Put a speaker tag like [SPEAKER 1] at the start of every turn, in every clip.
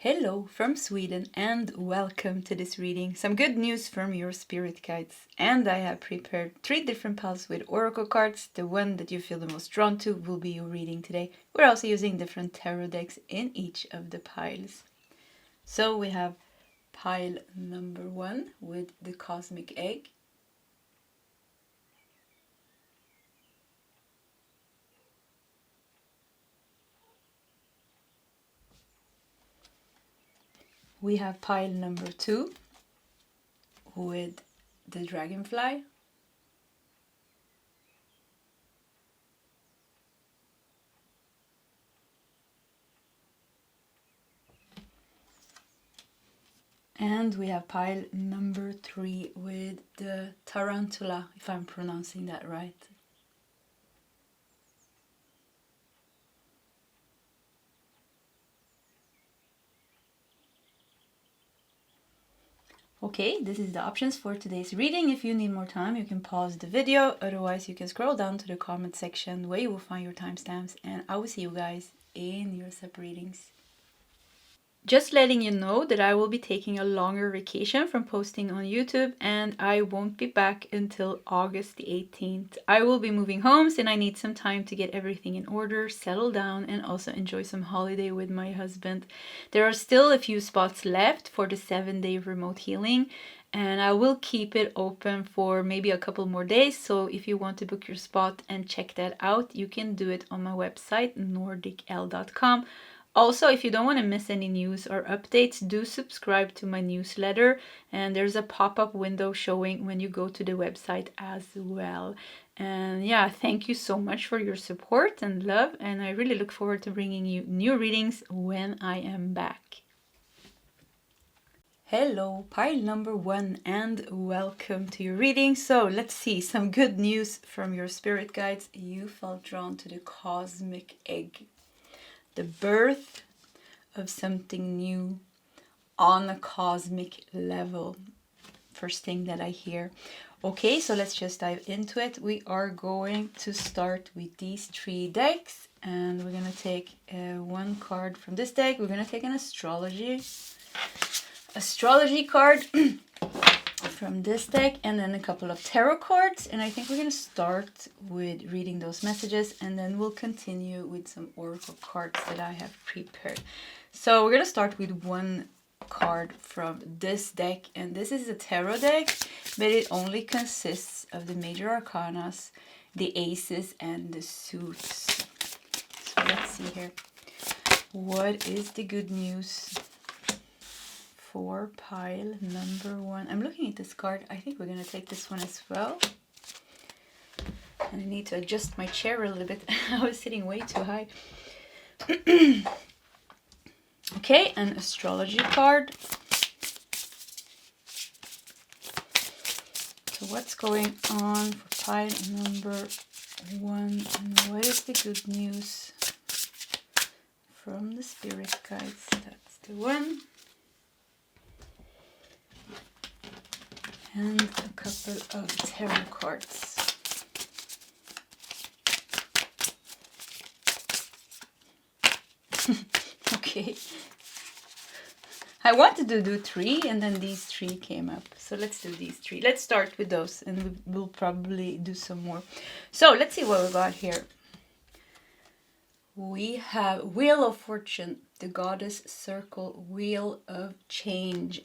[SPEAKER 1] Hello from Sweden and welcome to this reading. Some good news from your spirit guides. And I have prepared 3 different piles with oracle cards. The one that you feel the most drawn to will be your reading today. We're also using different tarot decks in each of the piles. So we have pile number 1 with the cosmic egg. We have pile number 2 with the dragonfly. And we have pile number 3 with the tarantula, if I'm pronouncing that right. Okay, this is the options for today's reading. If you need more time, you can pause the video. Otherwise, you can scroll down to the comment section where you will find your timestamps. And I will see you guys in your sub readings. Just letting you know that I will be taking a longer vacation from posting on YouTube and I won't be back until August the 18th. I will be moving homes and I need some time to get everything in order, settle down and also enjoy some holiday with my husband. There are still a few spots left for the 7-day remote healing and I will keep it open for maybe a couple more days. So if you want to book your spot and check that out, you can do it on my website nordicl.com. Also, if you don't want to miss any news or updates, do subscribe to my newsletter. And there's a pop-up window showing when you go to the website as well. And yeah, thank you so much for your support and love. And I really look forward to bringing you new readings when I am back. Hello, pile number 1 and welcome to your reading. So let's see some good news from your spirit guides. You felt drawn to the cosmic egg. The birth of something new on a cosmic level. First thing that I hear. Okay, so let's just dive into it. We are going to start with these 3 decks. And we're going to take one card from this deck. We're going to take an astrology card from this deck. And then a couple of tarot cards. And I think we're going to start with reading those messages. And then we'll continue with some oracle cards that I have prepared. So we're going to start with one card from this deck. And this is a tarot deck. But it only consists of the major arcanas, the aces, and the suits. So let's see here. What is the good news for pile number 1? I'm looking at this card. I think we're going to take this one as well. And I need to adjust my chair a little bit. I was sitting way too high. Okay, an astrology card. So what's going on for pile number 1? And what is the good news from the spirit guides? That's the one. And a couple of tarot cards. Okay. I wanted to do 3 and then these 3 came up. So let's do these 3. Let's start with those and we'll probably do some more. So let's see what we got here. We have Wheel of Fortune, the Goddess Circle, Wheel of Change.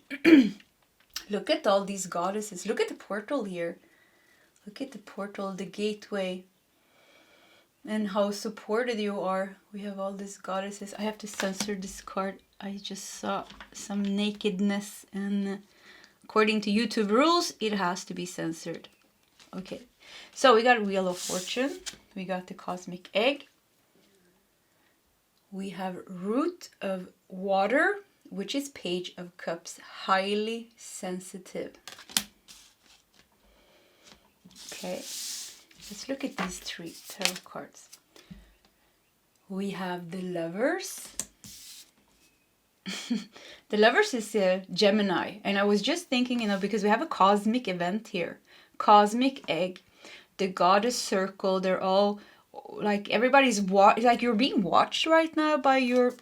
[SPEAKER 1] Look at all these goddesses. Look at the portal here. Look at the portal, the gateway. And how supported you are. We have all these goddesses. I have to censor this card. I just saw some nakedness. And according to YouTube rules, it has to be censored. Okay. So we got Wheel of Fortune. We got the Cosmic Egg. We have Root of Water, which is Page of Cups, highly sensitive. Okay, let's look at these 3 tarot cards. We have the Lovers. The Lovers is a Gemini, and I was just thinking, because we have a cosmic event here. Cosmic Egg, the Goddess Circle, they're all like everybody's like you're being watched right now by your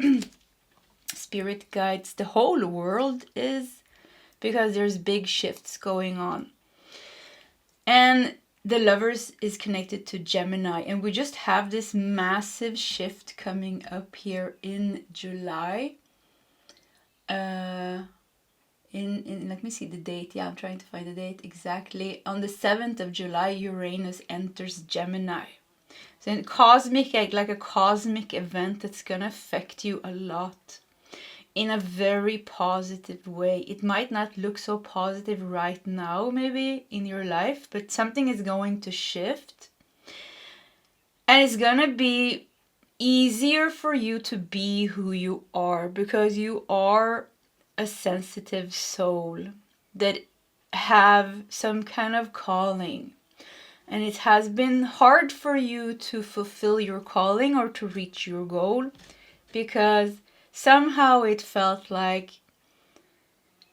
[SPEAKER 1] spirit guides, the whole world is, because there's big shifts going on. And the Lovers is connected to Gemini, and we just have this massive shift coming up here in July. Let me see the date. Yeah, I'm trying to find the date exactly. On the 7th of July, Uranus enters Gemini. So in cosmic, like a cosmic event that's gonna affect you a lot in a very positive way. It might not look so positive right now, maybe in your life, but something is going to shift. And it's gonna be easier for you to be who you are, because you are a sensitive soul that have some kind of calling. And it has been hard for you to fulfill your calling or to reach your goal, because somehow it felt like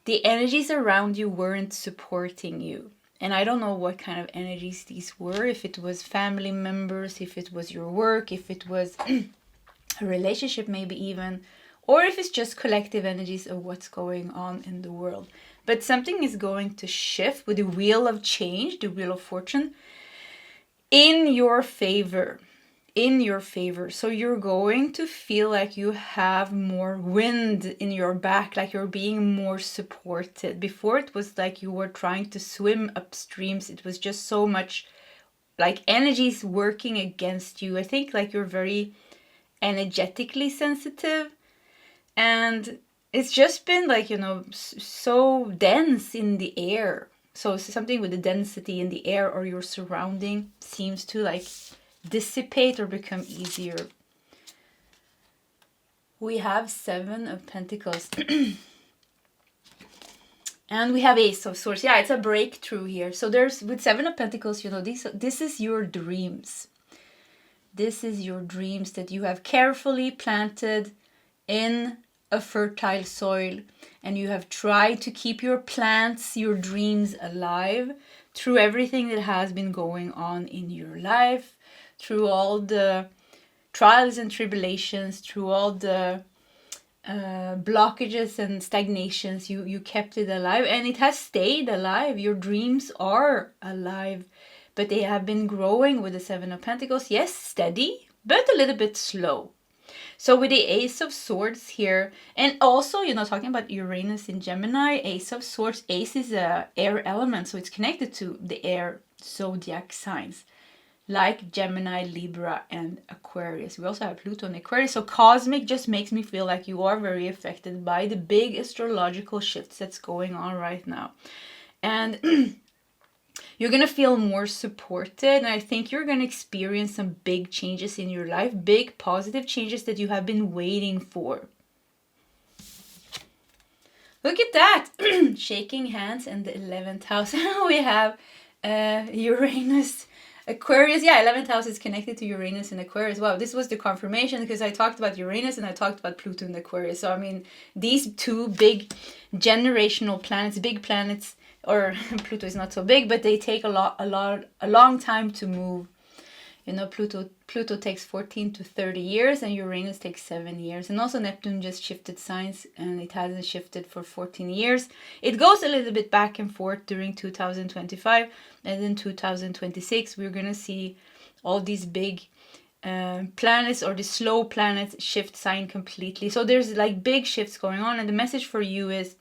[SPEAKER 1] the energies around you weren't supporting you. And I don't know what kind of energies these were, if it was family members, if it was your work, if it was a relationship maybe even, or if it's just collective energies of what's going on in the world. But something is going to shift with the wheel of change, the wheel of fortune, in your favor. So you're going to feel like you have more wind in your back, like you're being more supported. Before it was like you were trying to swim upstreams. It was just so much like energies working against you. I think like you're very energetically sensitive, and it's just been like, so dense in the air. So something with the density in the air or your surrounding seems to like dissipate or become easier. We have 7 of Pentacles. And we have Ace of Swords. Yeah, it's a breakthrough here. So there's, with 7 of Pentacles, this is your dreams. This is your dreams that you have carefully planted in a fertile soil, and you have tried to keep your plants, your dreams alive through everything that has been going on in your life, through all the trials and tribulations, through all the blockages and stagnations. You kept it alive, and it has stayed alive. Your dreams are alive, but they have been growing with the 7 of Pentacles. Yes, steady, but a little bit slow. So with the Ace of Swords here, and also, talking about Uranus in Gemini, Ace of Swords, Ace is a air element, so it's connected to the air zodiac signs, like Gemini, Libra, and Aquarius. We also have Pluto and Aquarius, so cosmic just makes me feel like you are very affected by the big astrological shifts that's going on right now. And you're going to feel more supported, and I think you're going to experience some big changes in your life, big positive changes that you have been waiting for. Look at that! Shaking hands in the 11th house. We have Uranus, Aquarius. Yeah, 11th house is connected to Uranus and Aquarius. Wow, this was the confirmation, because I talked about Uranus and I talked about Pluto and Aquarius. So, I mean, these two big generational planets, big planets, or Pluto is not so big, but they take a long time to move. Pluto takes 14 to 30 years, and Uranus takes 7 years. And also Neptune just shifted signs, and it hasn't shifted for 14 years. It goes a little bit back and forth during 2025, and in 2026 we're going to see all these big planets, or the slow planets, shift sign completely. So there's like big shifts going on, and the message for you is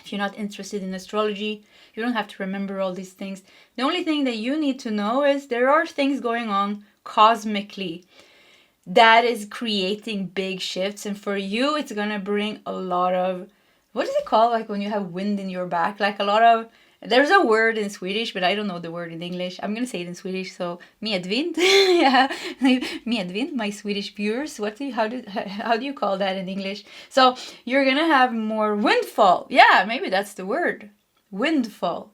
[SPEAKER 1] if you're not interested in astrology, you don't have to remember all these things. The only thing that you need to know is there are things going on cosmically that is creating big shifts. And for you, it's going to bring a lot of, what is it called? Like when you have wind in your back, like a lot of, there's a word in Swedish, but I don't know the word in English. I'm going to say it in Swedish. So medvind. Yeah, medvind, my Swedish viewers. How do you call that in English? So you're going to have more windfall. Yeah, maybe that's the word. Windfall.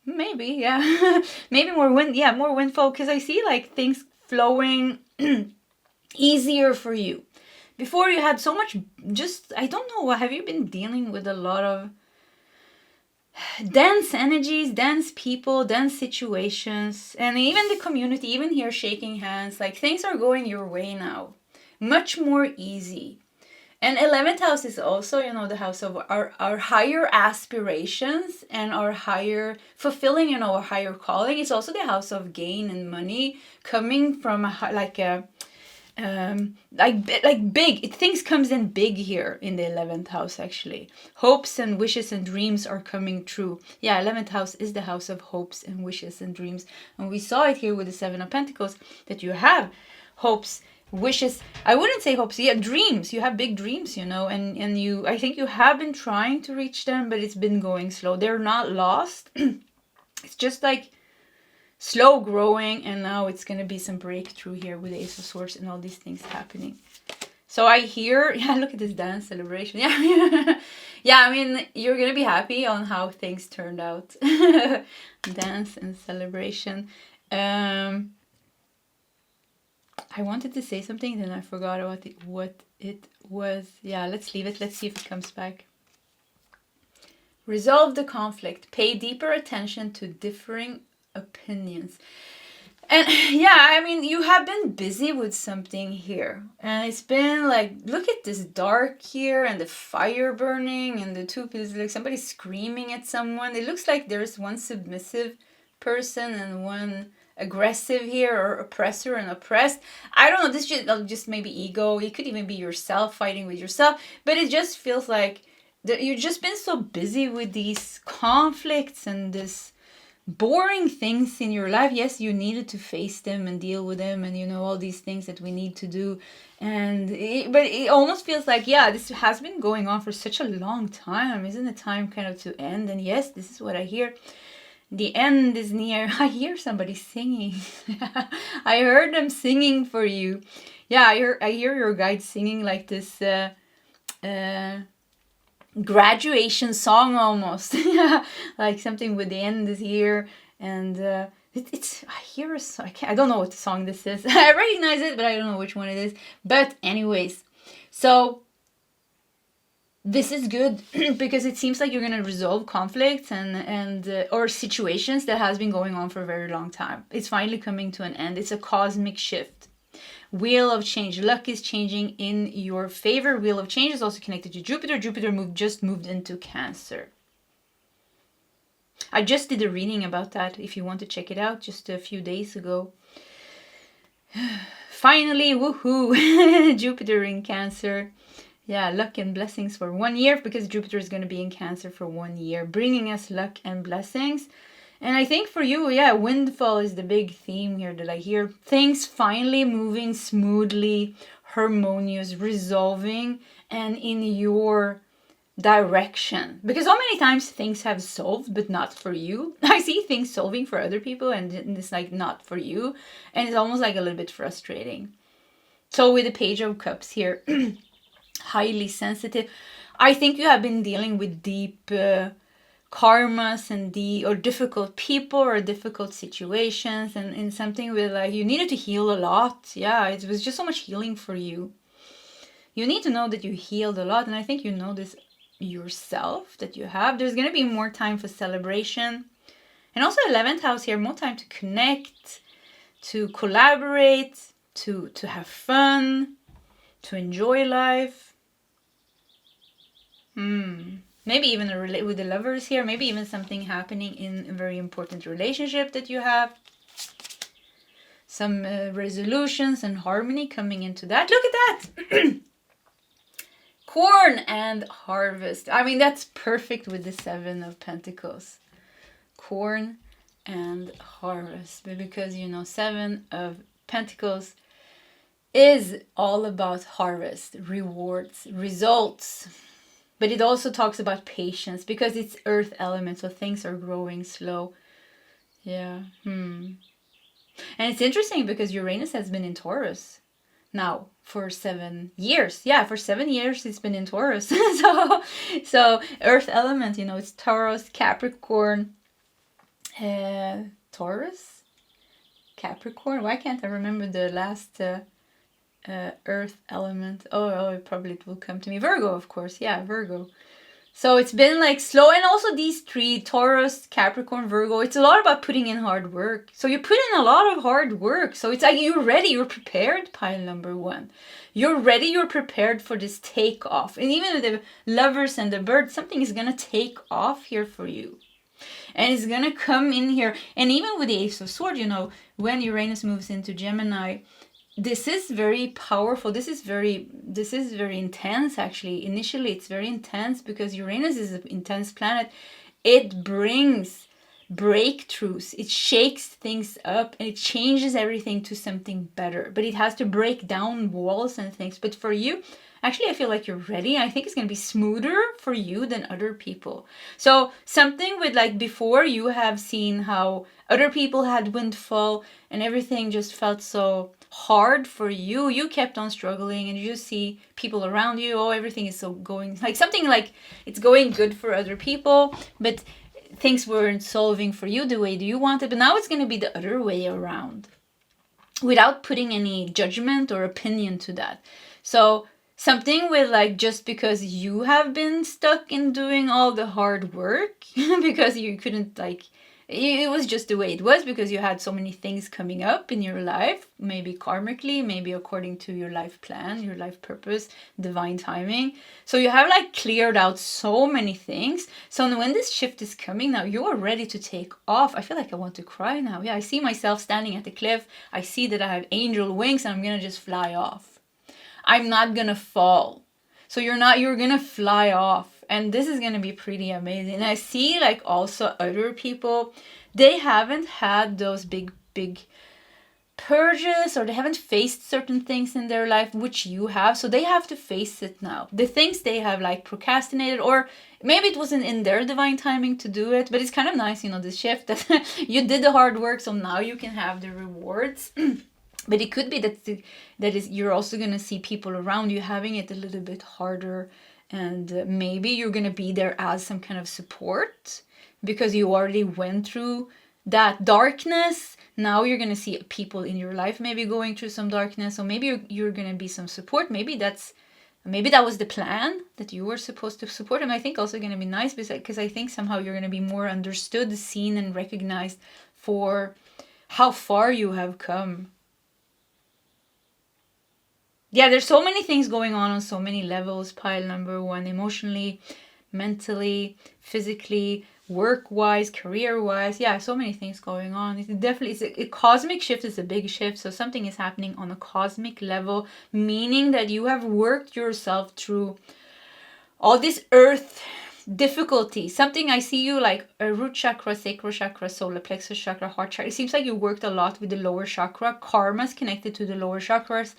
[SPEAKER 1] Maybe, yeah. Maybe more wind. Yeah, more windfall, because I see like things flowing easier for you. Before you had so much, I don't know, have you been dealing with a lot of dense energies, dense people, dense situations, and even the community, even here shaking hands, like things are going your way now. Much more easy. And 11th house is also, the house of our higher aspirations and our higher fulfilling, our higher calling. It's also the house of gain and money coming from like big things comes in big here in the 11th house. Actually, hopes and wishes and dreams are coming true. 11th house is the house of hopes and wishes and dreams, and we saw it here with the 7 of Pentacles, that you have hopes, wishes. I wouldn't say hopes, dreams. You have big dreams, and you, I think you have been trying to reach them, but it's been going slow. They're not lost. It's just like slow growing, and now it's going to be some breakthrough here with the Ace of Swords and all these things happening. So I hear, look at this dance celebration. I mean, you're going to be happy on how things turned out. Dance and celebration. I wanted to say something, then I forgot what it was. Let's leave it. Let's see if it comes back. Resolve the conflict. Pay deeper attention to differing opinions. And I mean, you have been busy with something here. And it's been like, look at this dark here and the fire burning and the two people, like somebody screaming at someone. It looks like there's one submissive person and one aggressive here, or oppressor and oppressed. I don't know, this just maybe ego. It could even be yourself fighting with yourself, but it just feels like you've just been so busy with these conflicts and this boring things in your life. Yes, you needed to face them and deal with them, and all these things that we need to do, but it almost feels like this has been going on for such a long time. Isn't it time kind of to end? And yes, this is what I hear. The end is near. I hear somebody singing. I heard them singing for you. I hear your guide singing like this graduation song almost. Like something with the end is here. And I hear a song. I don't know what the song this is. I recognize it, but I don't know which one it is. But anyways, so this is good because it seems like you're going to resolve conflicts and or situations that has been going on for a very long time. It's finally coming to an end. It's a cosmic shift. Wheel of change. Luck is changing in your favor. Wheel of change is also connected to Jupiter. Jupiter just moved into Cancer. I just did a reading about that if you want to check it out just a few days ago. Finally, woohoo! Jupiter in Cancer. Luck and blessings for 1 year, because Jupiter is going to be in Cancer for 1 year, bringing us luck and blessings. And I think for you, windfall is the big theme here that I hear. Things finally moving smoothly, harmonious, resolving, and in your direction. Because so many times things have solved, but not for you. I see things solving for other people, and it's like not for you. And it's almost like a little bit frustrating. So with the Page of Cups here, highly sensitive. I think you have been dealing with deep karmas and or difficult people or difficult situations, and in something with like you needed to heal a lot. It was just so much healing for you. You need to know that you healed a lot, and I think you know this yourself that you have. There's going to be more time for celebration, and also 11th house here, more time to connect, to collaborate, to have fun, to enjoy life. Maybe even with the lovers here. Maybe even something happening in a very important relationship that you have. Some resolutions and harmony coming into that. Look at that! Corn and harvest. I mean, that's perfect with the 7 of Pentacles. Corn and harvest. Because, 7 of Pentacles is all about harvest, rewards, results. But it also talks about patience because it's earth element, so things are growing slow. And it's interesting because Uranus has been in Taurus now for 7 years. For 7 years it's been in Taurus. so earth element, it's Taurus, Capricorn, Taurus, Capricorn. Why can't I remember the last earth element? It will come to me. Virgo, of course. Virgo. So it's been like slow. And also these three, Taurus, Capricorn, Virgo, it's a lot about putting in hard work. So you put in a lot of hard work. So it's like you're ready, you're prepared, pile number one. You're ready, you're prepared for this takeoff. And even with the Lovers and the Bird, something is going to take off here for you. And it's going to come in here. And even with the Ace of Swords, you know, when Uranus moves into Gemini, this is very powerful. This is very intense, actually. Initially, it's very intense because Uranus is an intense planet. It brings breakthroughs. It shakes things up and it changes everything to something better. But it has to break down walls and things. But for you, actually, I feel like you're ready. I think it's going to be smoother for you than other people. So something with like before, you have seen how other people had windfall and everything just felt so hard for you. You kept on struggling and you just see people around you. Oh, everything is so going like something like it's going good for other people, but things weren't solving for you the way you wanted. But now it's going to be the other way around without putting any judgment or opinion to that. So something with like, just because you have been stuck in doing all the hard work because you couldn't like, it was just the way it was because you had so many things coming up in your life, maybe karmically, maybe according to your life plan, your life purpose, divine timing. So you have like cleared out so many things. So when this shift is coming now, you are ready to take off. I feel like I want to cry now. Yeah, I see myself standing at the cliff. I see that I have angel wings and I'm going to just fly off. I'm not going to fall. So you're going to fly off. And this is going to be pretty amazing. And I see like also other people, they haven't had those big purges, or they haven't faced certain things in their life, which you have. So they have to face it now. The things they have like procrastinated, or maybe it wasn't in their divine timing to do it. But it's kind of nice, you know, this shift that you did the hard work. So now you can have the rewards. But it could be that you're also going to see people around you having it a little bit harder. And maybe you're going to be there as some kind of support because you already went through that darkness. Now you're going to see people in your life maybe going through some darkness. So maybe you're going to be some support. Maybe that was the plan, that you were supposed to support them. I think also going to be nice because I think somehow you're going to be more understood, seen, and recognized for how far you have come. Yeah, there's so many things going on so many levels, pile number one, emotionally, mentally, physically, work-wise, career-wise. Yeah, so many things going on. It's definitely, a cosmic shift is a big shift. So something is happening on a cosmic level, meaning that you have worked yourself through all this earth difficulty. Something I see you like a root chakra, sacral chakra, solar plexus chakra, heart chakra. It seems like you worked a lot with the lower chakra. Karma is connected to the lower chakras,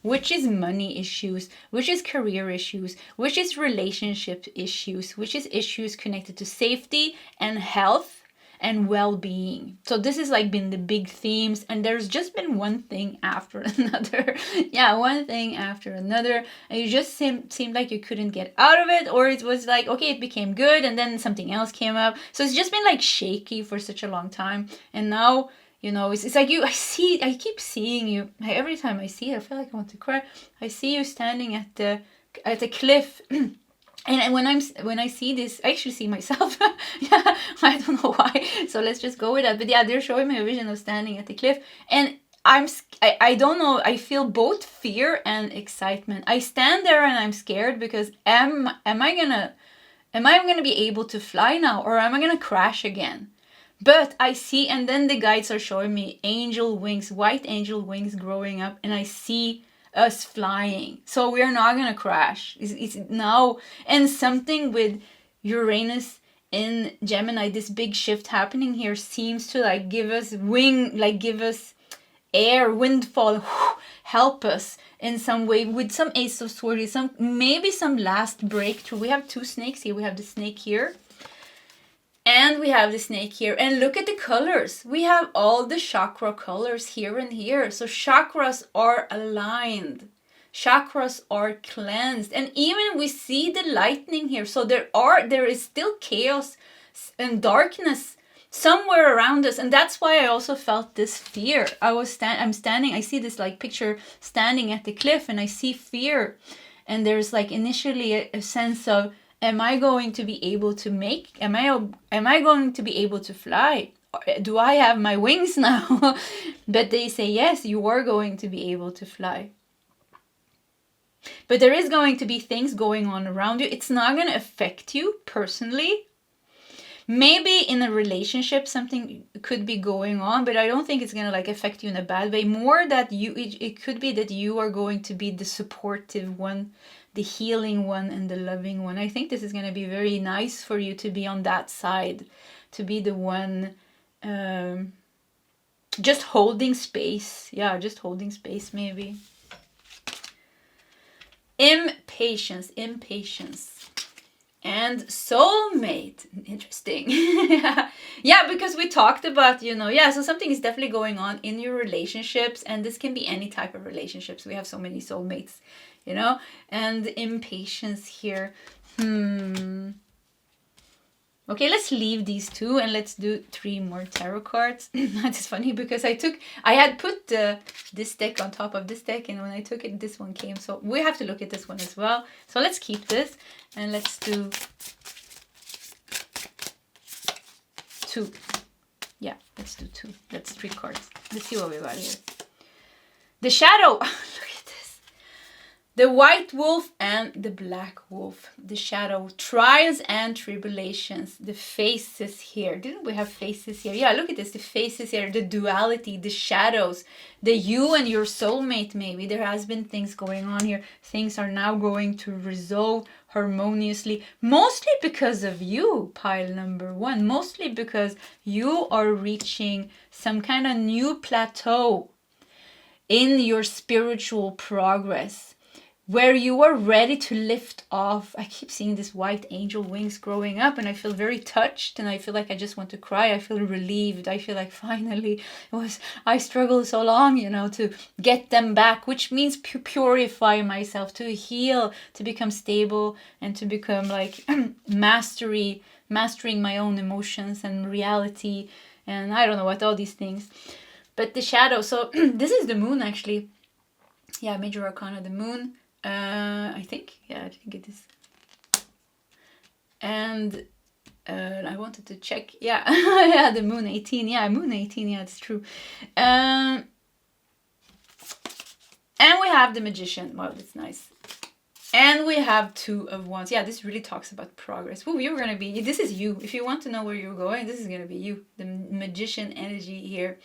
[SPEAKER 1] which is money issues, which is career issues, which is relationship issues, which is issues connected to safety and health and well-being. So this has like been the big themes, and there's just been one thing after another. Yeah, one thing after another, and you just seemed like you couldn't get out of it, or it was like, okay, it became good and then something else came up. So it's just been like shaky for such a long time, and now, you know, it's like I keep seeing you. Every time I see it, I feel like I want to cry. I see you standing at the cliff. And when I see this, I actually see myself. Yeah, I don't know why. So let's just go with that. But yeah, they're showing me a vision of standing at the cliff, and I don't know. I feel both fear and excitement. I stand there and I'm scared because am I gonna be able to fly now, or am I gonna crash again? But I see, and then the guides are showing me angel wings, white angel wings growing up, and I see us flying. So we're not gonna crash. It's now, and something with Uranus in Gemini, this big shift happening here seems to like give us give us air, windfall, help us in some way with some Ace of Swords, maybe some last breakthrough. We have two snakes here. We have the snake here. And we have the snake here. And look at the colors. We have all the chakra colors here and here. So chakras are aligned. Chakras are cleansed. And even we see the lightning here. So there is still chaos and darkness somewhere around us. And that's why I also felt this fear. I'm standing, I see this like picture standing at the cliff, and I see fear. And there's like initially a sense of Am I going to be able to am I going to be able to fly? Do I have my wings now? But they say, yes, you are going to be able to fly. But there is going to be things going on around you. It's not going to affect you personally. Maybe in a relationship something could be going on, but I don't think it's going to like affect you in a bad way. More that it could be that you are going to be the supportive one, the healing one, and the loving one. I think this is going to be very nice for you to be on that side, to be the one just holding space. Yeah, just holding space maybe. Impatience. And soulmate. Interesting. Yeah, because we talked about, so something is definitely going on in your relationships, and this can be any type of relationships. We have so many soulmates, and impatience here. Okay, let's leave these two and let's do 3 more tarot cards. That's funny because I had put this deck on top of this deck, and when I took it, this one came. So we have to look at this one as well. So let's keep this and let's do 2. Yeah, let's do 2. That's 3 cards. Let's see what we got here. The shadow. Look at this. The white wolf and the black wolf. The shadow. Trials and tribulations. The faces here. Didn't we have faces here? Yeah, look at this. The faces here. The duality. The shadows. The you and your soulmate maybe. There has been things going on here. Things are now going to resolve harmoniously. Mostly because of you, pile number 1. Mostly because you are reaching some kind of new plateau in your spiritual progress, where you are ready to lift off. I keep seeing this white angel wings growing up, and I feel very touched, and I feel like I just want to cry. I feel relieved. I feel like finally I struggled so long, to get them back, which means purify myself, to heal, to become stable, and to become like mastering my own emotions and reality, and I don't know what, all these things. But the shadow, so this is the moon actually. Yeah, major arcana, the moon. I think it is. And I wanted to check. Yeah, yeah, the moon 18. Yeah, moon 18. Yeah, it's true. And we have the magician. Wow, that's nice. And we have 2 of Wands. Yeah, this really talks about progress. Ooh, you're gonna be. This is you. If you want to know where you're going, this is gonna be you. The magician energy here.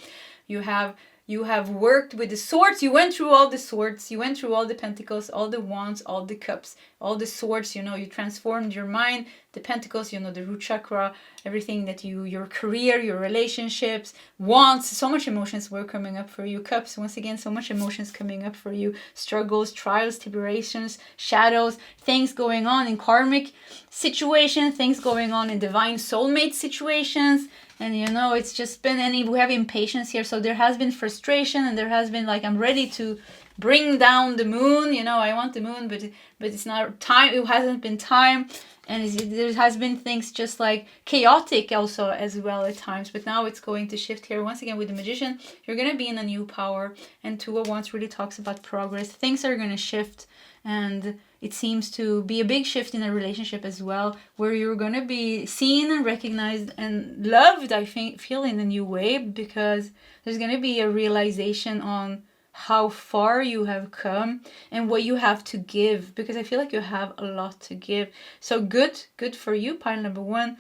[SPEAKER 1] You have worked with the swords. You went through all the swords. You went through all the pentacles, all the wands, all the cups, all the swords. You transformed your mind, the pentacles, the root chakra, everything that your career, your relationships, wands. So much emotions were coming up for you. Cups, once again, so much emotions coming up for you. Struggles, trials, tribulations, shadows, things going on in karmic situations, things going on in divine soulmate situations. And it's just been, and we have impatience here. So there has been frustration, and there has been like, I'm ready to bring down the moon. I want the moon, but it's not time. It hasn't been time. And there has been things just like chaotic also as well at times. But now it's going to shift here. Once again, with the magician, you're going to be in a new power. And 2 of Wands really talks about progress. Things are going to shift. And it seems to be a big shift in a relationship as well, where you're going to be seen and recognized and loved, I feel, in a new way, because there's going to be a realization on how far you have come and what you have to give, because I feel like you have a lot to give. So good for you, pile number 1.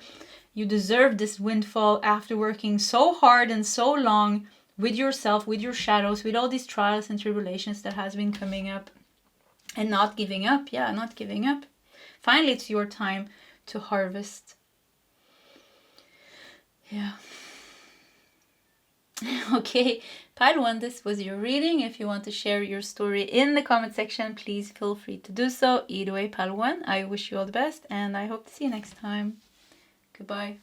[SPEAKER 1] You deserve this windfall after working so hard and so long with yourself, with your shadows, with all these trials and tribulations that has been coming up. And not giving up. Yeah, not giving up. Finally, it's your time to harvest. Yeah. Okay, pile 1, this was your reading. If you want to share your story in the comment section, please feel free to do so. Either way, pile 1, I wish you all the best, and I hope to see you next time. Goodbye.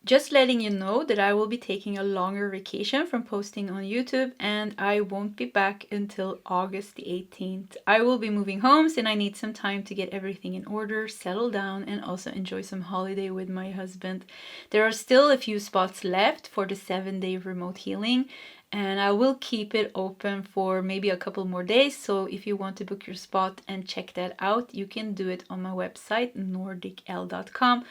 [SPEAKER 1] Just letting you know that I will be taking a longer vacation from posting on YouTube, and I won't be back until August the 18th. I will be moving homes, and I need some time to get everything in order, settle down, and also enjoy some holiday with my husband. There are still a few spots left for the 7-day remote healing, and I will keep it open for maybe a couple more days. So if you want to book your spot and check that out, you can do it on my website, nordicl.com.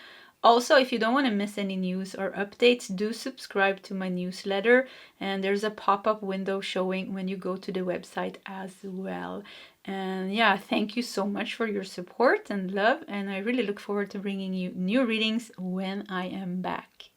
[SPEAKER 1] Also, if you don't want to miss any news or updates, do subscribe to my newsletter, and there's a pop-up window showing when you go to the website as well. And yeah, thank you so much for your support and love, and I really look forward to bringing you new readings when I am back.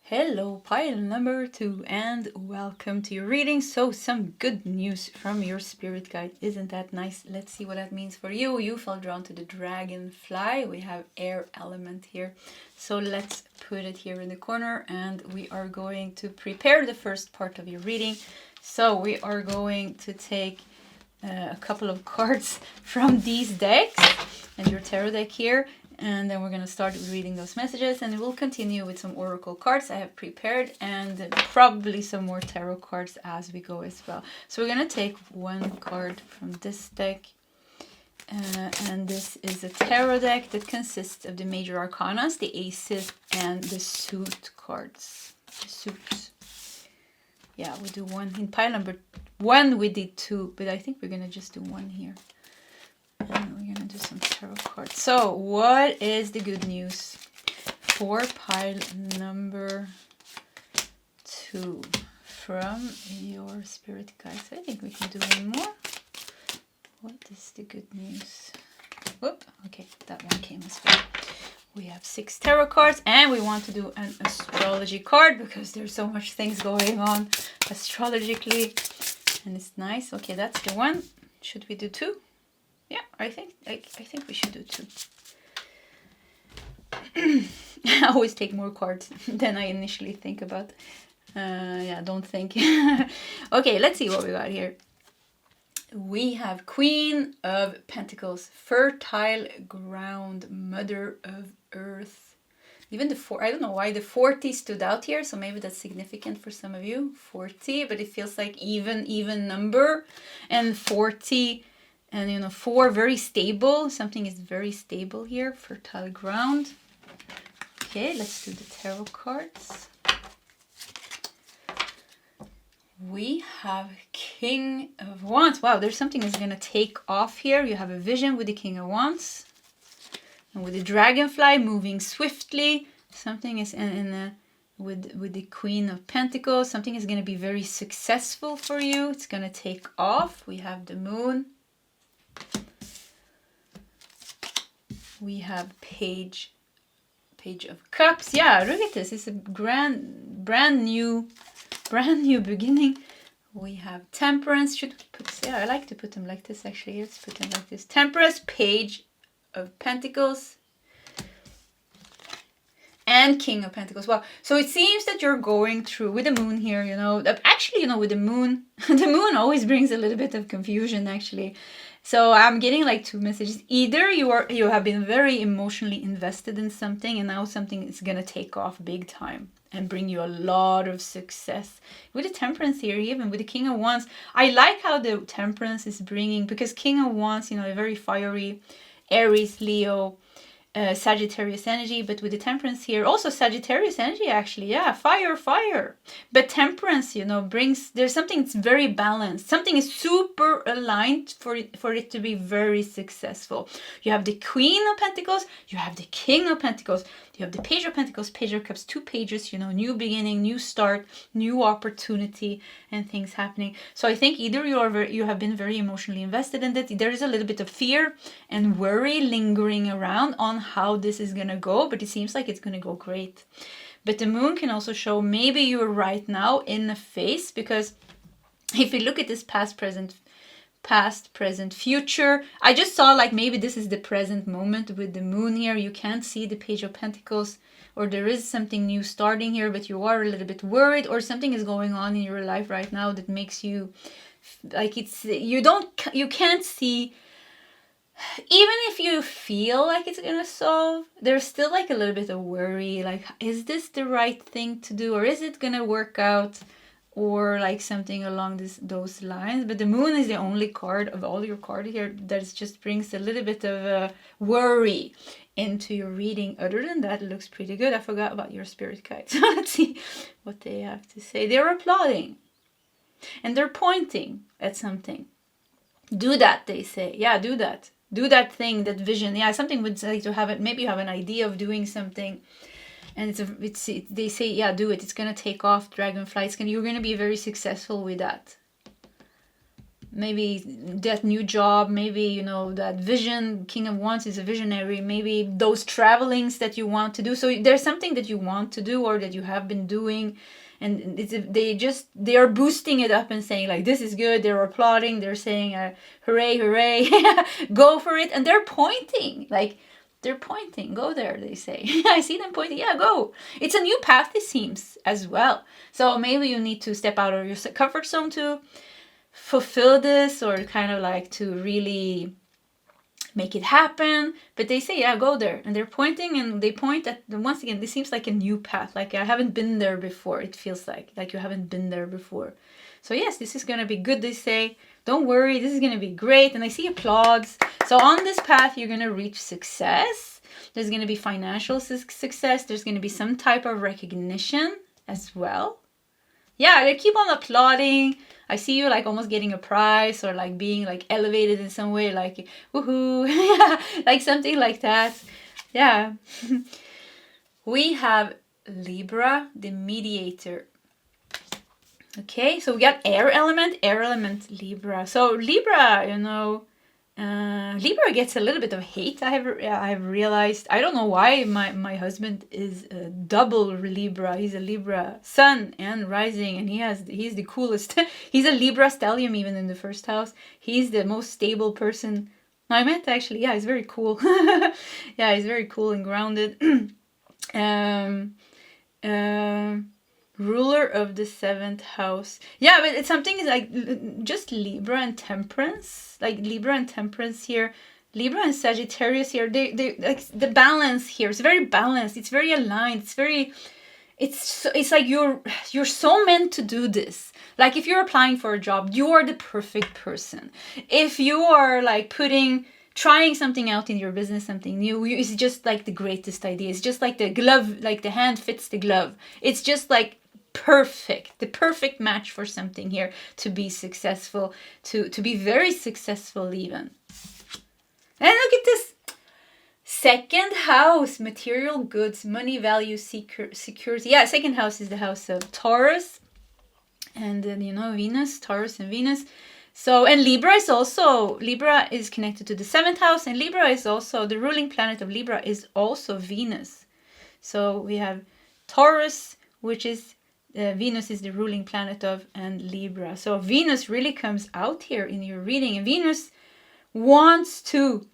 [SPEAKER 1] Hello, pile number 2, and welcome to your reading. So some good news from your spirit guide. Isn't that nice? Let's see what that means for you. You felt drawn to the dragonfly. We have air element here. So let's put it here in the corner, and we are going to prepare the first part of your reading. So we are going to take a couple of cards from these decks and your tarot deck here. And then we're going to start reading those messages, and we'll continue with some oracle cards I have prepared, and probably some more tarot cards as we go as well. So we're going to take one card from this deck, and this is a tarot deck that consists of the major arcanas, the aces, and the suit cards. The suits. Yeah, we do one. In pile number 1 we did 2, but I think we're going to just do one here. And we're going to do some tarot cards. So, what is the good news for pile number 2 from your spirit guides? I think we can do one more. What is the good news? Whoop, okay, that one came as well. We have 6 tarot cards, and we want to do an astrology card because there's so much things going on astrologically, and it's nice. Okay, that's the one. Should we do 2? Yeah, I think we should do 2. I always take more cards than I initially think about. Yeah, don't think. Okay, let's see what we got here. We have Queen of Pentacles, fertile ground, Mother of Earth. Even the 4, I don't know why the 40 stood out here, so maybe that's significant for some of you. 40, but it feels like even number, and 40. And, you know, 4, very stable. Something is very stable here. Fertile ground. Okay, let's do the tarot cards. We have King of Wands. Wow, there's something that's going to take off here. You have a vision with the King of Wands. And with the dragonfly moving swiftly. Something is with the Queen of Pentacles. Something is going to be very successful for you. It's going to take off. We have the Moon. We have Page of Cups. Yeah, look at this. It's a brand new beginning. We have Temperance. Yeah, I like to put them like this actually. Let's put them like this. Temperance, Page of Pentacles, and King of Pentacles. Wow. So it seems that you're going through with the Moon here, you know. Actually, you know, with the Moon, the Moon always brings a little bit of confusion actually. So I'm getting like 2 messages. Either you have been very emotionally invested in something, and now something is going to take off big time and bring you a lot of success. With the Temperance here, even with the King of Wands, I like how the Temperance is bringing, because King of Wands, you know, a very fiery Aries, Leo, Sagittarius energy, but with the Temperance here, also Sagittarius energy actually, yeah, fire. But Temperance, you know, there's something that's very balanced. Something is super aligned for it to be very successful. You have the Queen of Pentacles, you have the King of Pentacles, you have the Page of Pentacles, Page of Cups, 2 pages, you know, new beginning, new start, new opportunity, and things happening. So I think either you have been very emotionally invested in it. There is a little bit of fear and worry lingering around on how this is going to go, but it seems like it's going to go great. But the Moon can also show maybe you're right now in the phase, because if you look at this past, present, future, I just saw like maybe this is the present moment with the Moon here. You can't see the Page of Pentacles, or there is something new starting here, but you are a little bit worried, or something is going on in your life right now that makes you like you can't see. Even if you feel like it's gonna solve, there's still like a little bit of worry, like, is this the right thing to do, or is it gonna work out, or like something along those lines. But the Moon is the only card of all your cards here that just brings a little bit of worry into your reading. Other than that, it looks pretty good. I forgot about your spirit guides. Let's see what they have to say. They're applauding. And they're pointing at something. Do that, they say. Yeah, do that. Do that thing, that vision. Yeah, something would say to have it. Maybe you have an idea of doing something, and they say, yeah, do it. It's gonna take off, dragonfly. You're gonna be very successful with that. Maybe that new job. Maybe, you know, that vision. King of Wands is a visionary. Maybe those travelings that you want to do. So there's something that you want to do or that you have been doing. And they are boosting it up and saying like, this is good. They're applauding. They're saying, hooray, hooray, go for it. And they're pointing, like they're pointing, go there, they say. I see them pointing. Yeah, go. It's a new path, it seems, as well. So maybe you need to step out of your comfort zone to fulfill this, or kind of like to really make it happen. But they say, yeah, go there. And they're pointing, and they point at, once again, this seems like a new path. Like I haven't been there before. It feels like you haven't been there before. So yes, this is going to be good, they say. Don't worry, this is going to be great. And I see applause. So on this path, you're going to reach success. There's going to be financial success. There's going to be some type of recognition as well. Yeah, they keep on applauding. I see you like almost getting a prize, or like being like elevated in some way, like woohoo, yeah, like something like that. Yeah. We have Libra, the mediator. Okay, so we got air element, Libra. So Libra, you know, Libra gets a little bit of hate. I've realized. I don't know why. My husband is a double Libra. He's a Libra sun and rising, and he's the coolest. He's a Libra stellium even in the first house. He's the most stable person. No, I meant actually, yeah, he's very cool. Yeah, he's very cool and grounded. Ruler of the 7th house. Yeah, but it's something like just Libra and Temperance. Like Libra and Temperance here. Libra and Sagittarius here. They like the balance here. It's very balanced. It's very aligned. It's like you're so meant to do this. Like if you're applying for a job, you are the perfect person. If you are like trying something out in your business, something new, it's just like the greatest idea. It's just like the glove, like the hand fits the glove. It's just like perfect, the perfect match for something here to be successful, to be very successful even. And look at this. 2nd house, material goods, money, value, security. Yeah, 2nd house is the house of Taurus. And then, you know, Venus, Taurus and Venus. So, and Libra is connected to the 7th house, and Libra is also, the ruling planet of Libra is also Venus. So we have Taurus, which is, Venus is the ruling planet of, and Libra. So Venus really comes out here in your reading, and Venus wants to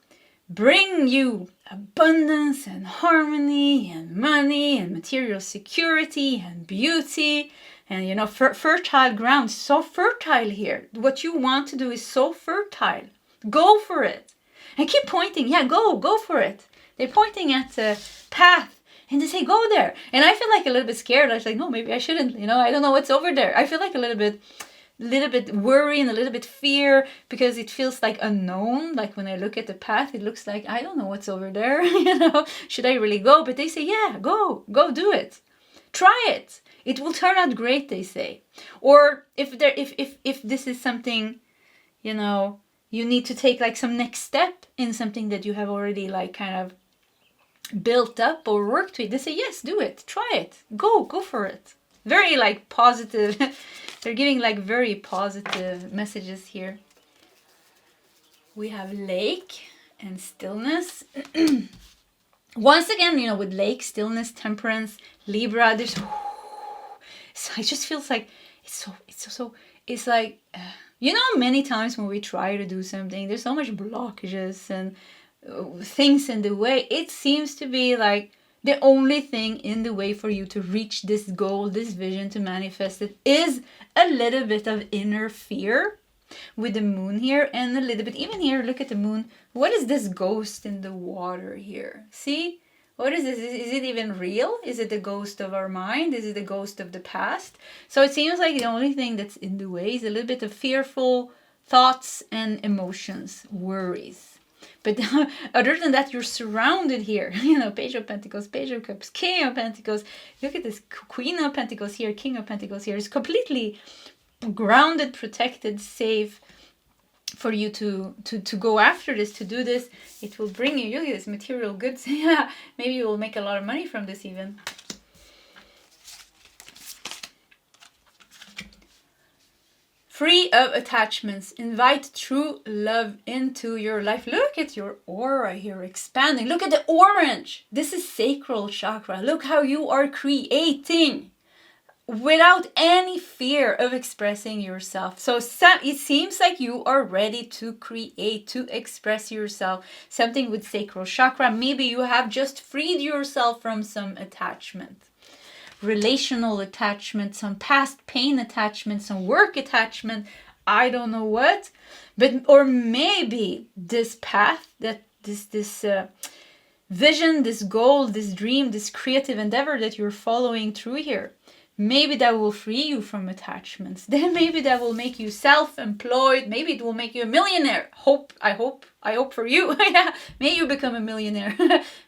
[SPEAKER 1] bring you abundance and harmony and money and material security and beauty. And, you know, fertile ground, so fertile here. What you want to do is so fertile. Go for it. And keep pointing. Yeah, go for it. They're pointing at the path. And they say, go there. And I feel like a little bit scared. I was like, no, maybe I shouldn't. You know, I don't know what's over there. I feel like a little bit worry and a little bit fear, because it feels like unknown. Like when I look at the path, it looks like, I don't know what's over there. You know, should I really go? But they say, yeah, go do it. Try it. It will turn out great, they say. Or if this is something, you know, you need to take like some next step in something that you have already like kind of built up or worked with, they say, yes, do it. Try it. Go for it. Very like positive. They're giving like very positive messages here. We have lake and stillness. Once again, you know, with lake, stillness, temperance, Libra, there's, so it just feels like it's like, you know, many times when we try to do something, there's so much blockages and things in the way. It seems to be like the only thing in the way for you to reach this goal, this vision, to manifest it, is a little bit of inner fear with the moon here, and a little bit, even here, look at the moon. What is this ghost in the water here? See? What is this? Is it even real? Is it the ghost of our mind? Is it the ghost of the past? So it seems like the only thing that's in the way is a little bit of fearful thoughts and emotions, worries. But other than that, you're surrounded here. You know, Page of Pentacles, Page of Cups, King of Pentacles. Look at this, Queen of Pentacles here, King of Pentacles here. It's completely grounded, protected, safe for you to go after this, to do this. It will bring you this material goods. Yeah, maybe you will make a lot of money from this even. Free of attachments. Invite true love into your life. Look at your aura here expanding. Look at the orange. This is sacral chakra. Look how you are creating without any fear of expressing yourself. So it seems like you are ready to create, to express yourself. Something with sacral chakra. Maybe you have just freed yourself from some attachment. Relational attachment, some past pain attachment, some work attachment, I don't know what, but or maybe this path, that this vision, this goal, this dream, this creative endeavor that you're following through here, maybe that will free you from attachments. Then maybe that will make you self-employed. Maybe it will make you a millionaire. I hope for you. Yeah. May you become a millionaire.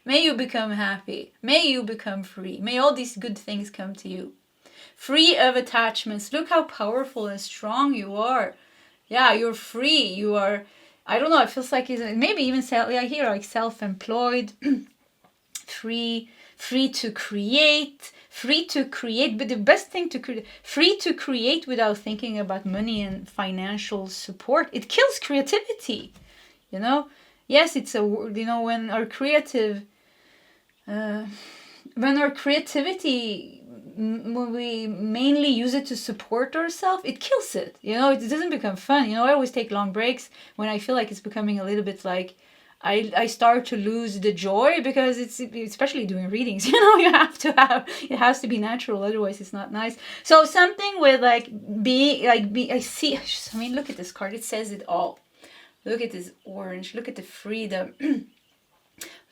[SPEAKER 1] May you become happy. May you become free. May all these good things come to you. Free of attachments. Look how powerful and strong you are. Yeah, you're free. You are, I don't know, it feels like it's maybe even self-employed. Free to create. Free to create, but the best thing to create, free to create without thinking about money and financial support. It kills creativity, you know. Yes, it's when our creativity, when we mainly use it to support ourselves, it kills it. You know, it doesn't become fun. You know, I always take long breaks when I feel like it's becoming a little bit like I start to lose the joy, because it's, especially doing readings, you know, it has to be natural, otherwise it's not nice. So something with I mean, look at this card, it says it all. Look at this orange, look at the freedom,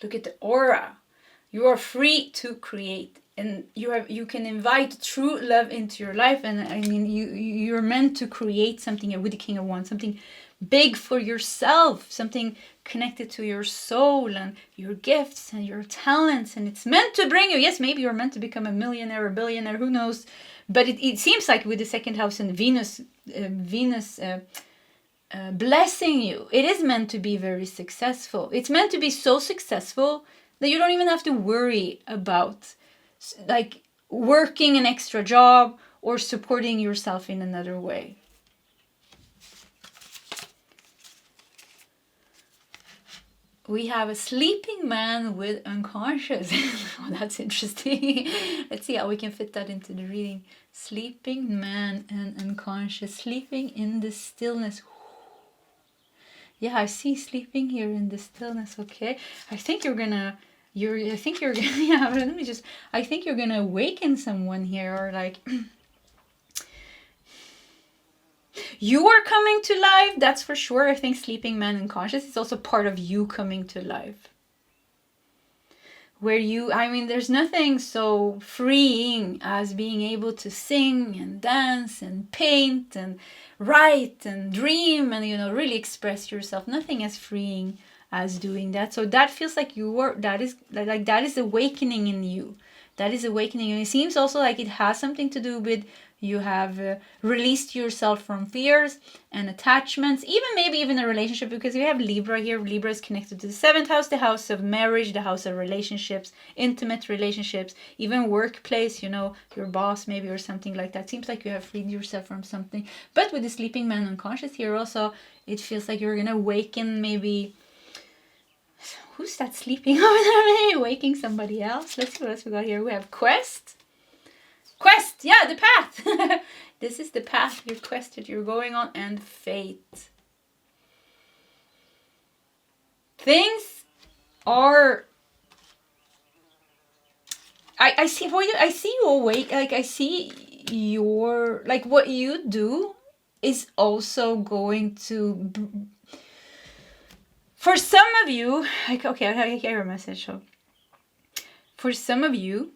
[SPEAKER 1] look at the aura. You are free to create, and you can invite true love into your life. And I mean, you're meant to create something with the King of Wands, something big for yourself, something connected to your soul and your gifts and your talents, and it's meant to bring you, yes, maybe you're meant to become a millionaire or billionaire, who knows, but it seems like with the second house and Venus blessing you, it is meant to be very successful. It's meant to be so successful that you don't even have to worry about like working an extra job or supporting yourself in another way. We have a sleeping man with unconscious. Oh, that's interesting. Let's see how we can fit that into the reading. Sleeping man and unconscious, sleeping in the stillness. Yeah, I see sleeping here in the stillness. Okay, I think you're gonna, yeah. Let me just. I think you're gonna awaken someone here, or like. You are coming to life, that's for sure. I think sleeping man unconscious is also part of you coming to life. Where there's nothing so freeing as being able to sing and dance and paint and write and dream and, really express yourself. Nothing as freeing as doing that. So that feels like that is awakening in you. That is awakening. And it seems also like it has something to do with you have released yourself from fears and attachments, maybe even a relationship, because we have Libra here. Libra is connected to the 7th house, the house of marriage, the house of relationships, intimate relationships, even workplace, your boss maybe or something like that. Seems like you have freed yourself from something. But with the sleeping man unconscious here also, it feels like you're going to awaken maybe... Who's that sleeping over there? Maybe waking somebody else. Let's see what else we got here. We have Quest, yeah, the path. This is the path, your quest that you're going on, and fate. Things are... I see you awake. Like, I see your... Like, what you do is also going to... For some of you... Okay, I hear a message. So for some of you,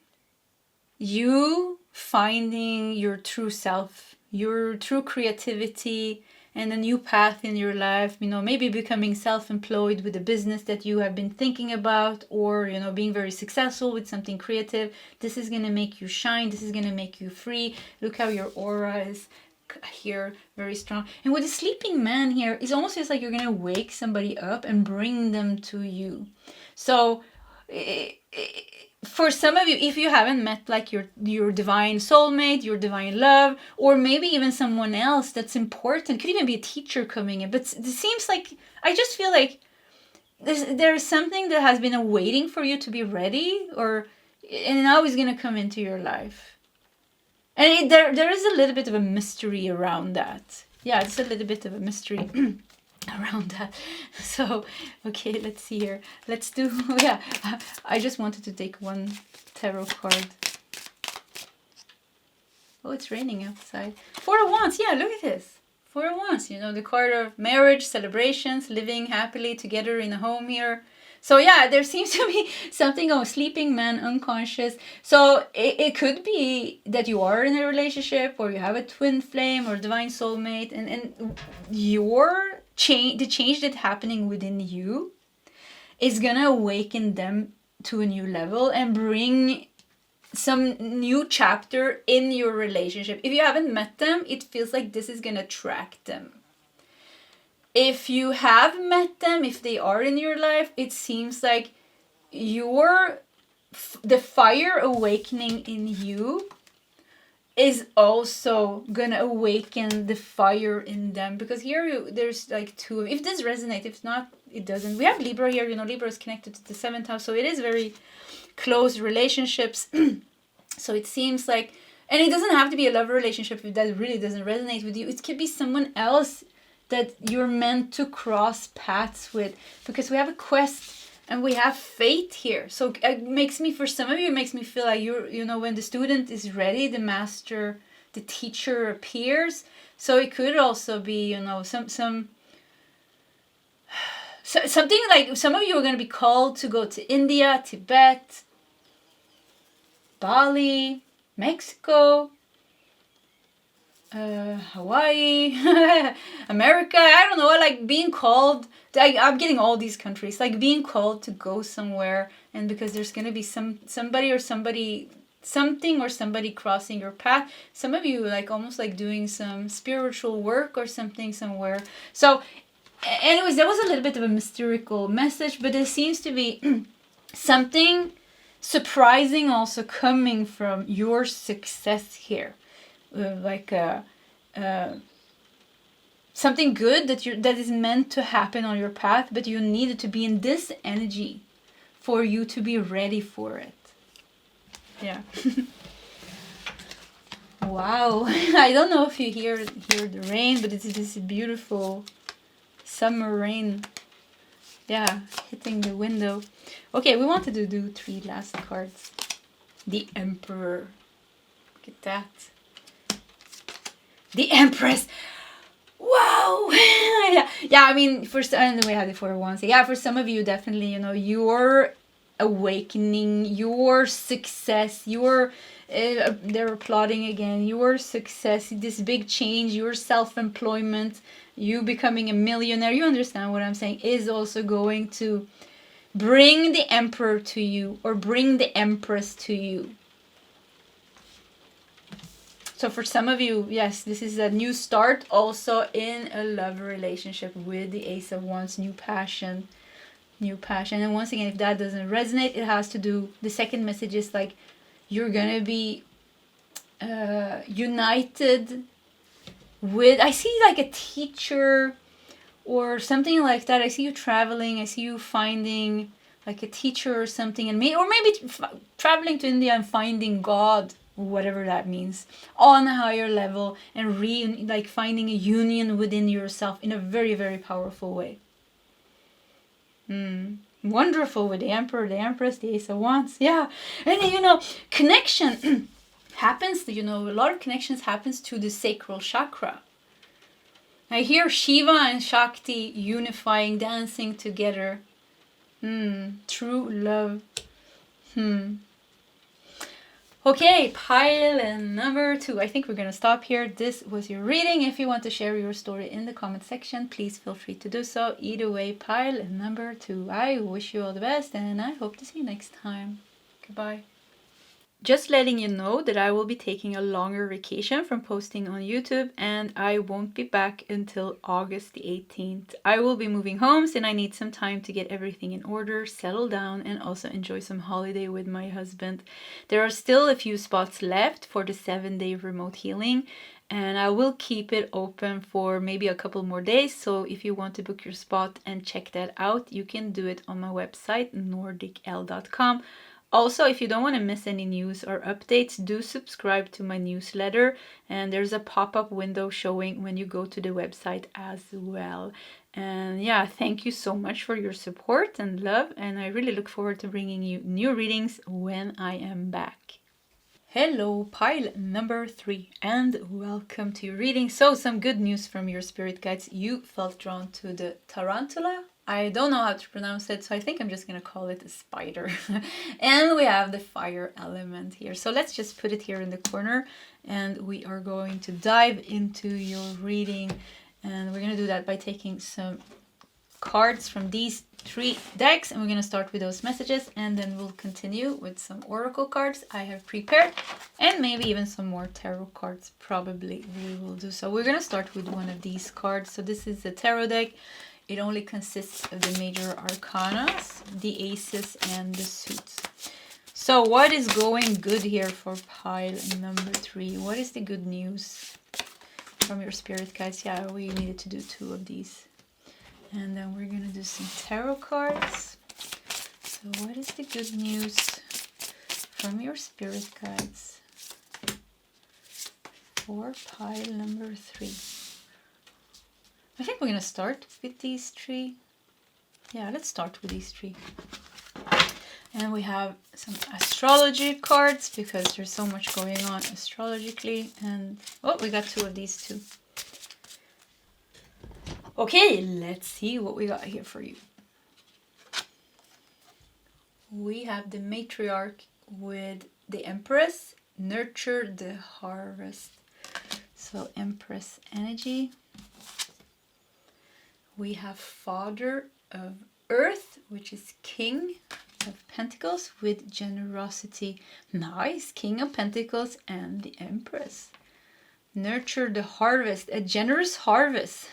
[SPEAKER 1] finding your true self, your true creativity, and a new path in your life, maybe becoming self-employed with a business that you have been thinking about, or, being very successful with something creative. This is going to make you shine. This is going to make you free. Look how your aura is here very strong. And with the sleeping man here, it almost feels like you're gonna wake somebody up and bring them to you. So for some of you, if you haven't met like your divine soulmate, your divine love, or maybe even someone else that's important, could even be a teacher coming in, but it seems like, I just feel like there's something that has been waiting for you to be ready, and now is gonna come into your life. And there is a little bit of a mystery around that. Yeah, it's a little bit of a mystery around that. So, okay, let's see here. Let's do, yeah, I just wanted to take one tarot card. Oh, it's raining outside. Four of Wands, yeah, look at this. Four of Wands, you know, the card of marriage, celebrations, living happily together in a home here. So yeah, there seems to be something of sleeping man, unconscious. So it could be that you are in a relationship, or you have a twin flame or divine soulmate, and your change, the change that's happening within you, is gonna awaken them to a new level and bring some new chapter in your relationship. If you haven't met them, it feels like this is gonna attract them. If you have met them, if they are in your life, it seems like the fire awakening in you is also gonna awaken the fire in them. Because here there's like two. If this resonates, if not, it doesn't. We have Libra here. You know, Libra is connected to the 7th house, so it is very close relationships. So it seems like, and it doesn't have to be a love relationship if that really doesn't resonate with you. It could be someone else that you're meant to cross paths with, because we have a quest and we have fate here. So it makes me, for some of you, it makes me feel like you know, when the student is ready, the master, the teacher appears. So it could also be, you know, something like some of you are going to be called to go to India, Tibet, Bali, Mexico, Hawaii, America, I don't know, like being called, I'm getting all these countries, like being called to go somewhere, and because there's going to be somebody crossing your path. Some of you like almost like doing some spiritual work or something somewhere. So anyways, that was a little bit of a mystical message, but there seems to be something surprising also coming from your success here. Something good that is meant to happen on your path, but you needed to be in this energy for you to be ready for it. Yeah. Wow. I don't know if you hear the rain, but it's this beautiful summer rain. Yeah, hitting the window. Okay, we wanted to do 3 last cards. The Emperor. Look at that. The Empress. Wow. Yeah, I mean, and we had it for once. Yeah, for some of you, definitely, you know, your awakening, your success, they're applauding again, your success, this big change, your self-employment, you becoming a millionaire, you understand what I'm saying, is also going to bring the Emperor to you, or bring the Empress to you. So for some of you, yes, this is a new start also in a love relationship with the Ace of Wands, new passion. And once again, if that doesn't resonate, it has to do, the second message is like, you're gonna be united with, I see like a teacher or something like that. I see you traveling, I see you finding like a teacher or something, and maybe traveling to India and finding God, whatever that means, on a higher level, and like finding a union within yourself in a very, very powerful way. Wonderful with the Emperor, the Empress, the Ace of Wands. Yeah. And you know, connection happens, you know, a lot of connections happens to the sacral chakra. I hear Shiva and Shakti unifying, dancing together. True love. Okay, pile number 2. I think we're going to stop here. This was your reading. If you want to share your story in the comment section, please feel free to do so. Either way, pile number 2. I wish you all the best, and I hope to see you next time. Goodbye. just letting you know that I will be taking a longer vacation from posting on YouTube, and I won't be back until August the 18th. I will be moving homes and I need some time to get everything in order, settle down, and also enjoy some holiday with my husband. There are still a few spots left for the 7-day remote healing, and I will keep it open for maybe a couple more days. So if you want to book your spot and check that out, you can do it on my website, nordicl.com. Also, if you don't want to miss any news or updates, do subscribe to my newsletter, and there's a pop-up window showing when you go to the website as well. And yeah, thank you so much for your support and love, and I really look forward to bringing you new readings when I am back. Hello, pile number 3, and welcome to your reading. So, some good news from your spirit guides. You felt drawn to the tarantula. I don't know how to pronounce it, so I think I'm just going to call it a spider. And we have the fire element here. So let's just put it here in the corner, and we are going to dive into your reading. And we're going to do that by taking some cards from these 3 decks, and we're going to start with those messages, and then we'll continue with some oracle cards I have prepared, and maybe even some more tarot cards probably we will do. So we're going to start with one of these cards. So this is the tarot deck. It only consists of the major arcana, the aces, and the suits. So what is going good here for pile number 3? What is the good news from your spirit guides? Yeah, we needed to do 2 of these. And then we're going to do some tarot cards. So what is the good news from your spirit guides for pile number 3? I think we're going to start with these 3. Yeah, let's start with these 3. And we have some astrology cards because there's so much going on astrologically. And oh, we got 2 of these too. Okay, let's see what we got here for you. We have the matriarch with the empress. Nurture the harvest. So empress energy. We have Father of Earth, which is King of Pentacles with generosity. Nice, King of Pentacles and the Empress. Nurture the harvest, a generous harvest.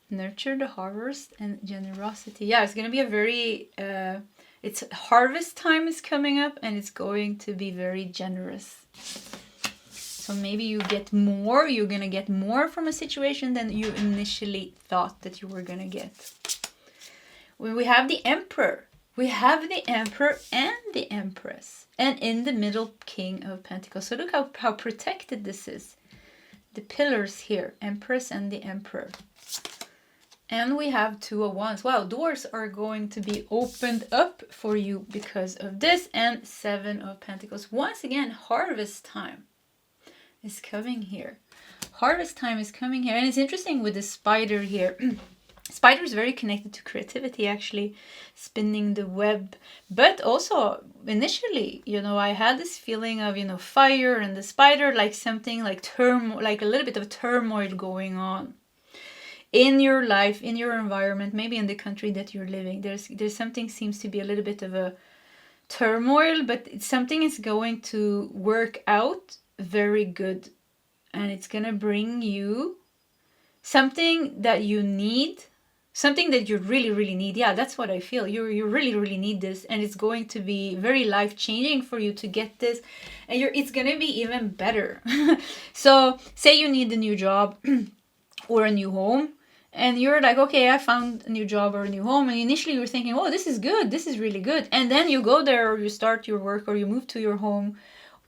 [SPEAKER 1] Nurture the harvest and generosity. Yeah, it's going to be a very, it's harvest time is coming up, and it's going to be very generous. So maybe you get more, you're going to get more from a situation than you initially thought that you were going to get. When we have the Emperor, we have the Emperor and the Empress. And in the middle, King of Pentacles. So look how protected this is. The pillars here, Empress and the Emperor. And we have 2 of Wands. Wow, doors are going to be opened up for you because of this. And 7 of Pentacles. Once again, harvest time is coming here. Harvest time is coming here. And it's interesting with the spider here. Spider is very connected to creativity, actually, spinning the web. But also, initially, you know, I had this feeling of, you know, fire and the spider, like something like like a little bit of turmoil going on in your life, in your environment, maybe in the country that you're living. There's something seems to be a little bit of a turmoil, but something is going to work out very good, and it's gonna bring you something that you need, something that you really need. Yeah, that's what I feel. You really need this, and it's going to be very life-changing for you to get this, and it's gonna be even better. So say you need a new job or a new home, and you're like, okay, I found a new job or a new home, and initially you're thinking, oh, this is good, this is really good, and then you go there, or you start your work, or you move to your home,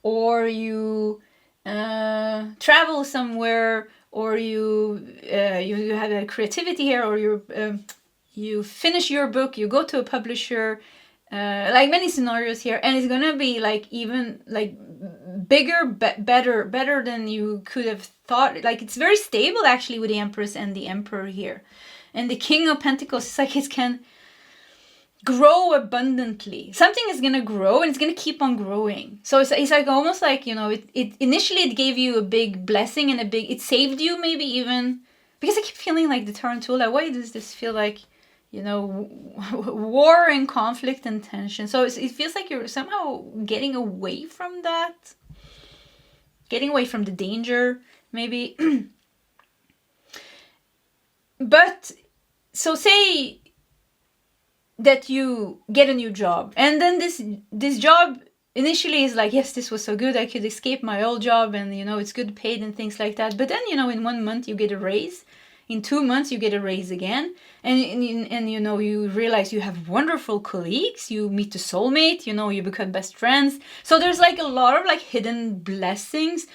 [SPEAKER 1] or you travel somewhere, or you have a creativity here, or you finish your book, you go to a publisher, like many scenarios here, and it's gonna be like even like bigger, better than you could have thought. Like it's very stable actually with the Empress and the Emperor here, and the King of Pentacles. It's like it can grow abundantly. Something is gonna grow, and it's gonna keep on growing. So it's like almost like, you know, it initially it gave you a big blessing and it saved you, maybe even, because I keep feeling like the tarantula. Why does this feel like you know, war and conflict and tension. So it feels like you're somehow getting away from that, getting away from the danger, maybe. But so say that you get a new job, and then this job initially is like, yes, this was so good, I could escape my old job, and you know, it's good paid and things like that. But then, you know, in 1 month you get a raise, in 2 months you get a raise again, and you know, you realize you have wonderful colleagues, you meet the soulmate, you know, you become best friends. So there's like a lot of like hidden blessings,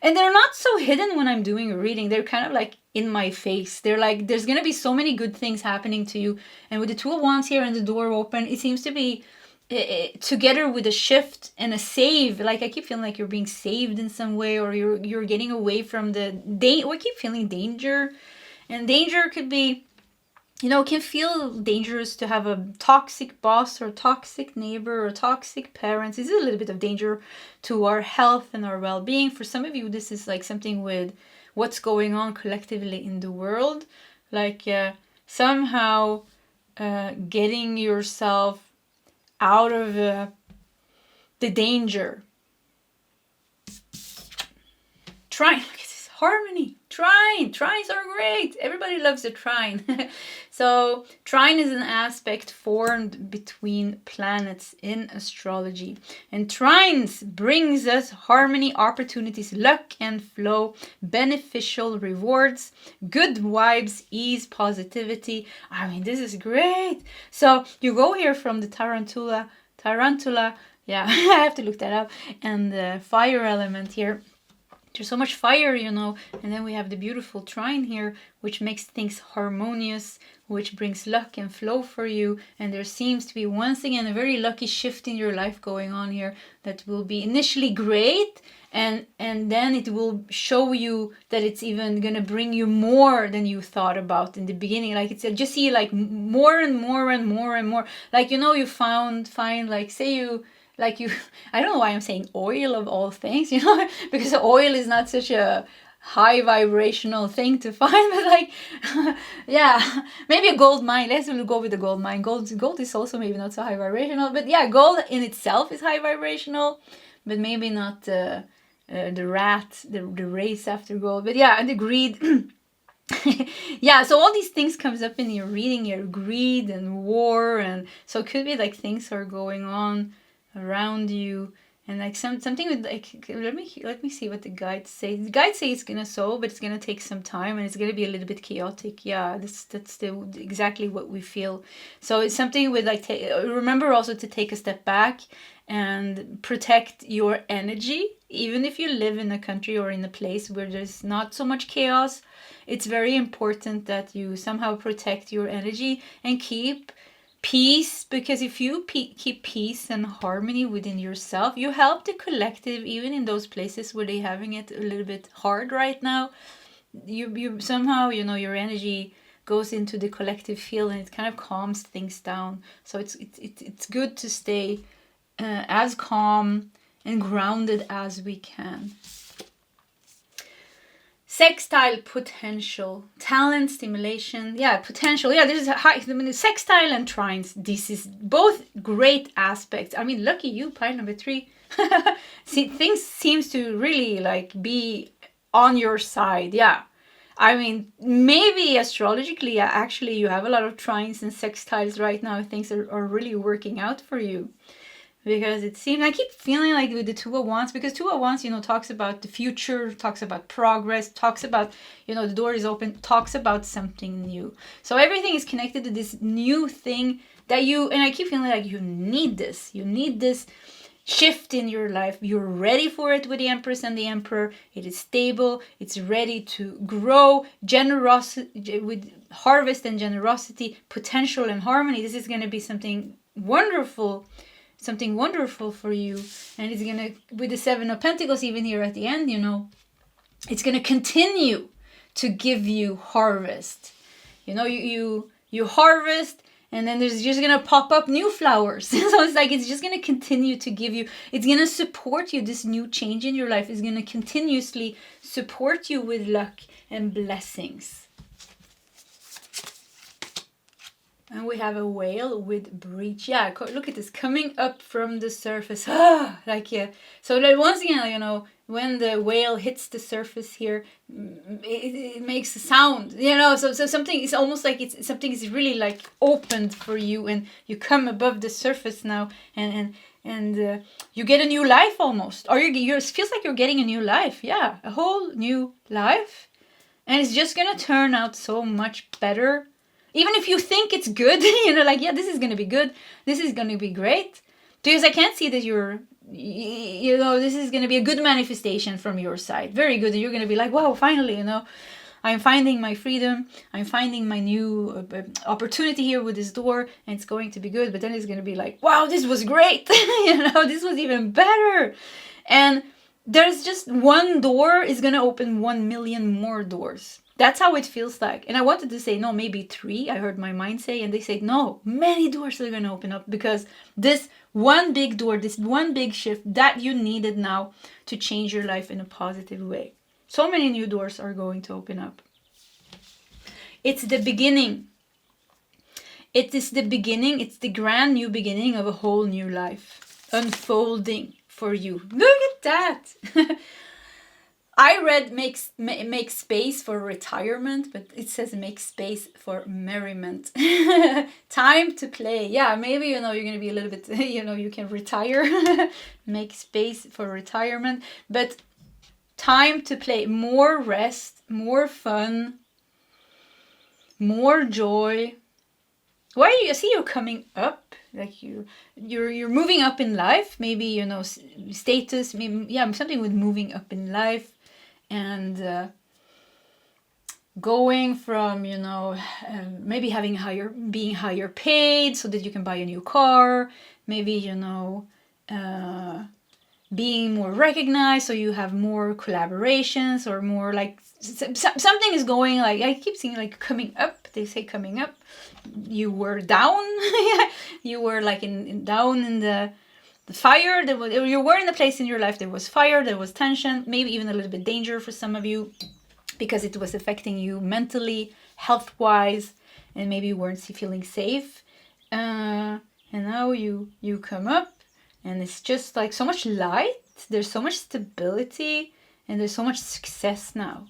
[SPEAKER 1] and they're not so hidden when I'm doing a reading. They're kind of like in my face. They're like, there's gonna be so many good things happening to you. And with the Two of Wands here and the door open, it seems to be together with a shift and a save. Like I keep feeling like you're being saved in some way, or you're getting away from the I keep feeling danger. And danger could be, you know, it can feel dangerous to have a toxic boss or toxic neighbor or toxic parents. This is a little bit of danger to our health and our well-being. For some of you, this is like something with what's going on collectively in the world. Like somehow getting yourself out of the danger. Trine, look at this harmony. Trines are great. Everybody loves a trine. So trine is an aspect formed between planets in astrology, and trines brings us harmony, opportunities, luck and flow, beneficial rewards, good vibes, ease, positivity. I mean, this is great. So you go here from the tarantula, yeah, I have to look that up, and the fire element here. There's so much fire, you know, and then we have the beautiful trine here, which makes things harmonious, which brings luck and flow for you. And there seems to be once again a very lucky shift in your life going on here that will be initially great, and then it will show you that it's even gonna bring you more than you thought about in the beginning. Like it's just see like more and more and more and more. Like, you know, you find like, say you like you, I don't know why I'm saying oil of all things, you know, because oil is not such a high vibrational thing to find, but like, yeah, maybe a gold mine. Let's go with the gold mine. Gold is also maybe not so high vibrational, but yeah, gold in itself is high vibrational, but maybe not the race after gold. But yeah, and the greed. Yeah, so all these things comes up in your reading here, greed and war, and so it could be like things are going on around you, and like something with like, let me see what the guides say. The guides say it's gonna sow, but it's gonna take some time, and it's gonna be a little bit chaotic. Yeah, that's exactly what we feel. So it's something with like, remember also to take a step back and protect your energy. Even if you live in a country or in a place where there's not so much chaos, it's very important that you somehow protect your energy and keep peace, because if you keep peace and harmony within yourself, you help the collective, even in those places where they're having it a little bit hard right now. You somehow, you know, your energy goes into the collective field, and it kind of calms things down. So it's good to stay as calm and grounded as we can. Sextile potential, talent, stimulation, yeah, potential. Yeah, this is high. I mean, sextile and trines. This is both great aspects. I mean, lucky you, pile number 3. See, things seems to really like be on your side. Yeah, I mean, maybe astrologically, actually, you have a lot of trines and sextiles right now. Things are really working out for you. Because it seems, I keep feeling like with the Two of Wands, because Two of Wands, you know, talks about the future, talks about progress, talks about, you know, the door is open, talks about something new. So everything is connected to this new thing that and I keep feeling like you need this shift in your life. You're ready for it with the Empress and the Emperor. It is stable. It's ready to grow. Generosity, with harvest and generosity, potential and harmony. This is going to be something wonderful for you, and it's gonna, with the 7 of Pentacles even here at the end, you know, it's gonna continue to give you harvest. You know, you harvest, and then there's just gonna pop up new flowers. So it's like it's just gonna continue to give you, it's gonna support you. This new change in your life is gonna continuously support you with luck and blessings. And we have a whale with breach. Yeah, look at this, coming up from the surface. Ah, like, yeah. So that once again, you know, when the whale hits the surface here, it makes a sound, you know. So something is almost like something is really like opened for you, and you come above the surface now, and you get a new life almost, or it feels like you're getting a new life. Yeah, a whole new life, and it's just gonna turn out so much better. Even if you think it's good, you know, like, yeah, this is going to be good. This is going to be great. Because I can't see that you know, this is going to be a good manifestation from your side. Very good. And you're going to be like, wow, finally, you know, I'm finding my freedom. I'm finding my new opportunity here with this door. And it's going to be good. But then it's going to be like, wow, this was great. You know, this was even better. And there's just one door is going to open 1 million more doors. That's how it feels like. And I wanted to say, no, maybe 3. I heard my mind say, and they said, no, many doors are going to open up, because this one big door, this one big shift that you needed now to change your life in a positive way. So many new doors are going to open up. It's the beginning. It is the beginning. It's the grand new beginning of a whole new life unfolding for you. Look at that. I read make space for retirement, but it says make space for merriment. Time to play. Yeah, maybe, you know, you're going to be a little bit, you know, you can retire. Make space for retirement. But time to play. More rest, more fun, more joy. Why do you see you coming up? Like you're moving up in life. Maybe, you know, status. Maybe, yeah, something with moving up in life. And going from, you know, maybe being higher paid so that you can buy a new car. Maybe, you know, being more recognized so you have more collaborations, or more like something is going, like, I keep seeing like coming up. They say coming up. You were down. You were like down in the fire. You were in a place in your life, there was fire, there was tension, maybe even a little bit danger for some of you, because it was affecting you mentally, health-wise, and maybe you weren't feeling safe. And now you come up, and it's just like so much light, there's so much stability, and there's so much success now.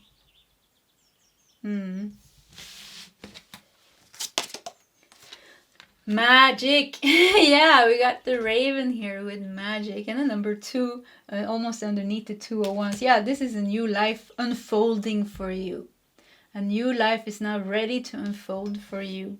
[SPEAKER 1] Magic. Yeah, we got the raven here with magic, and the number 2 almost underneath the 201s. Yeah, this is a new life unfolding for you. A new life is now ready to unfold for you.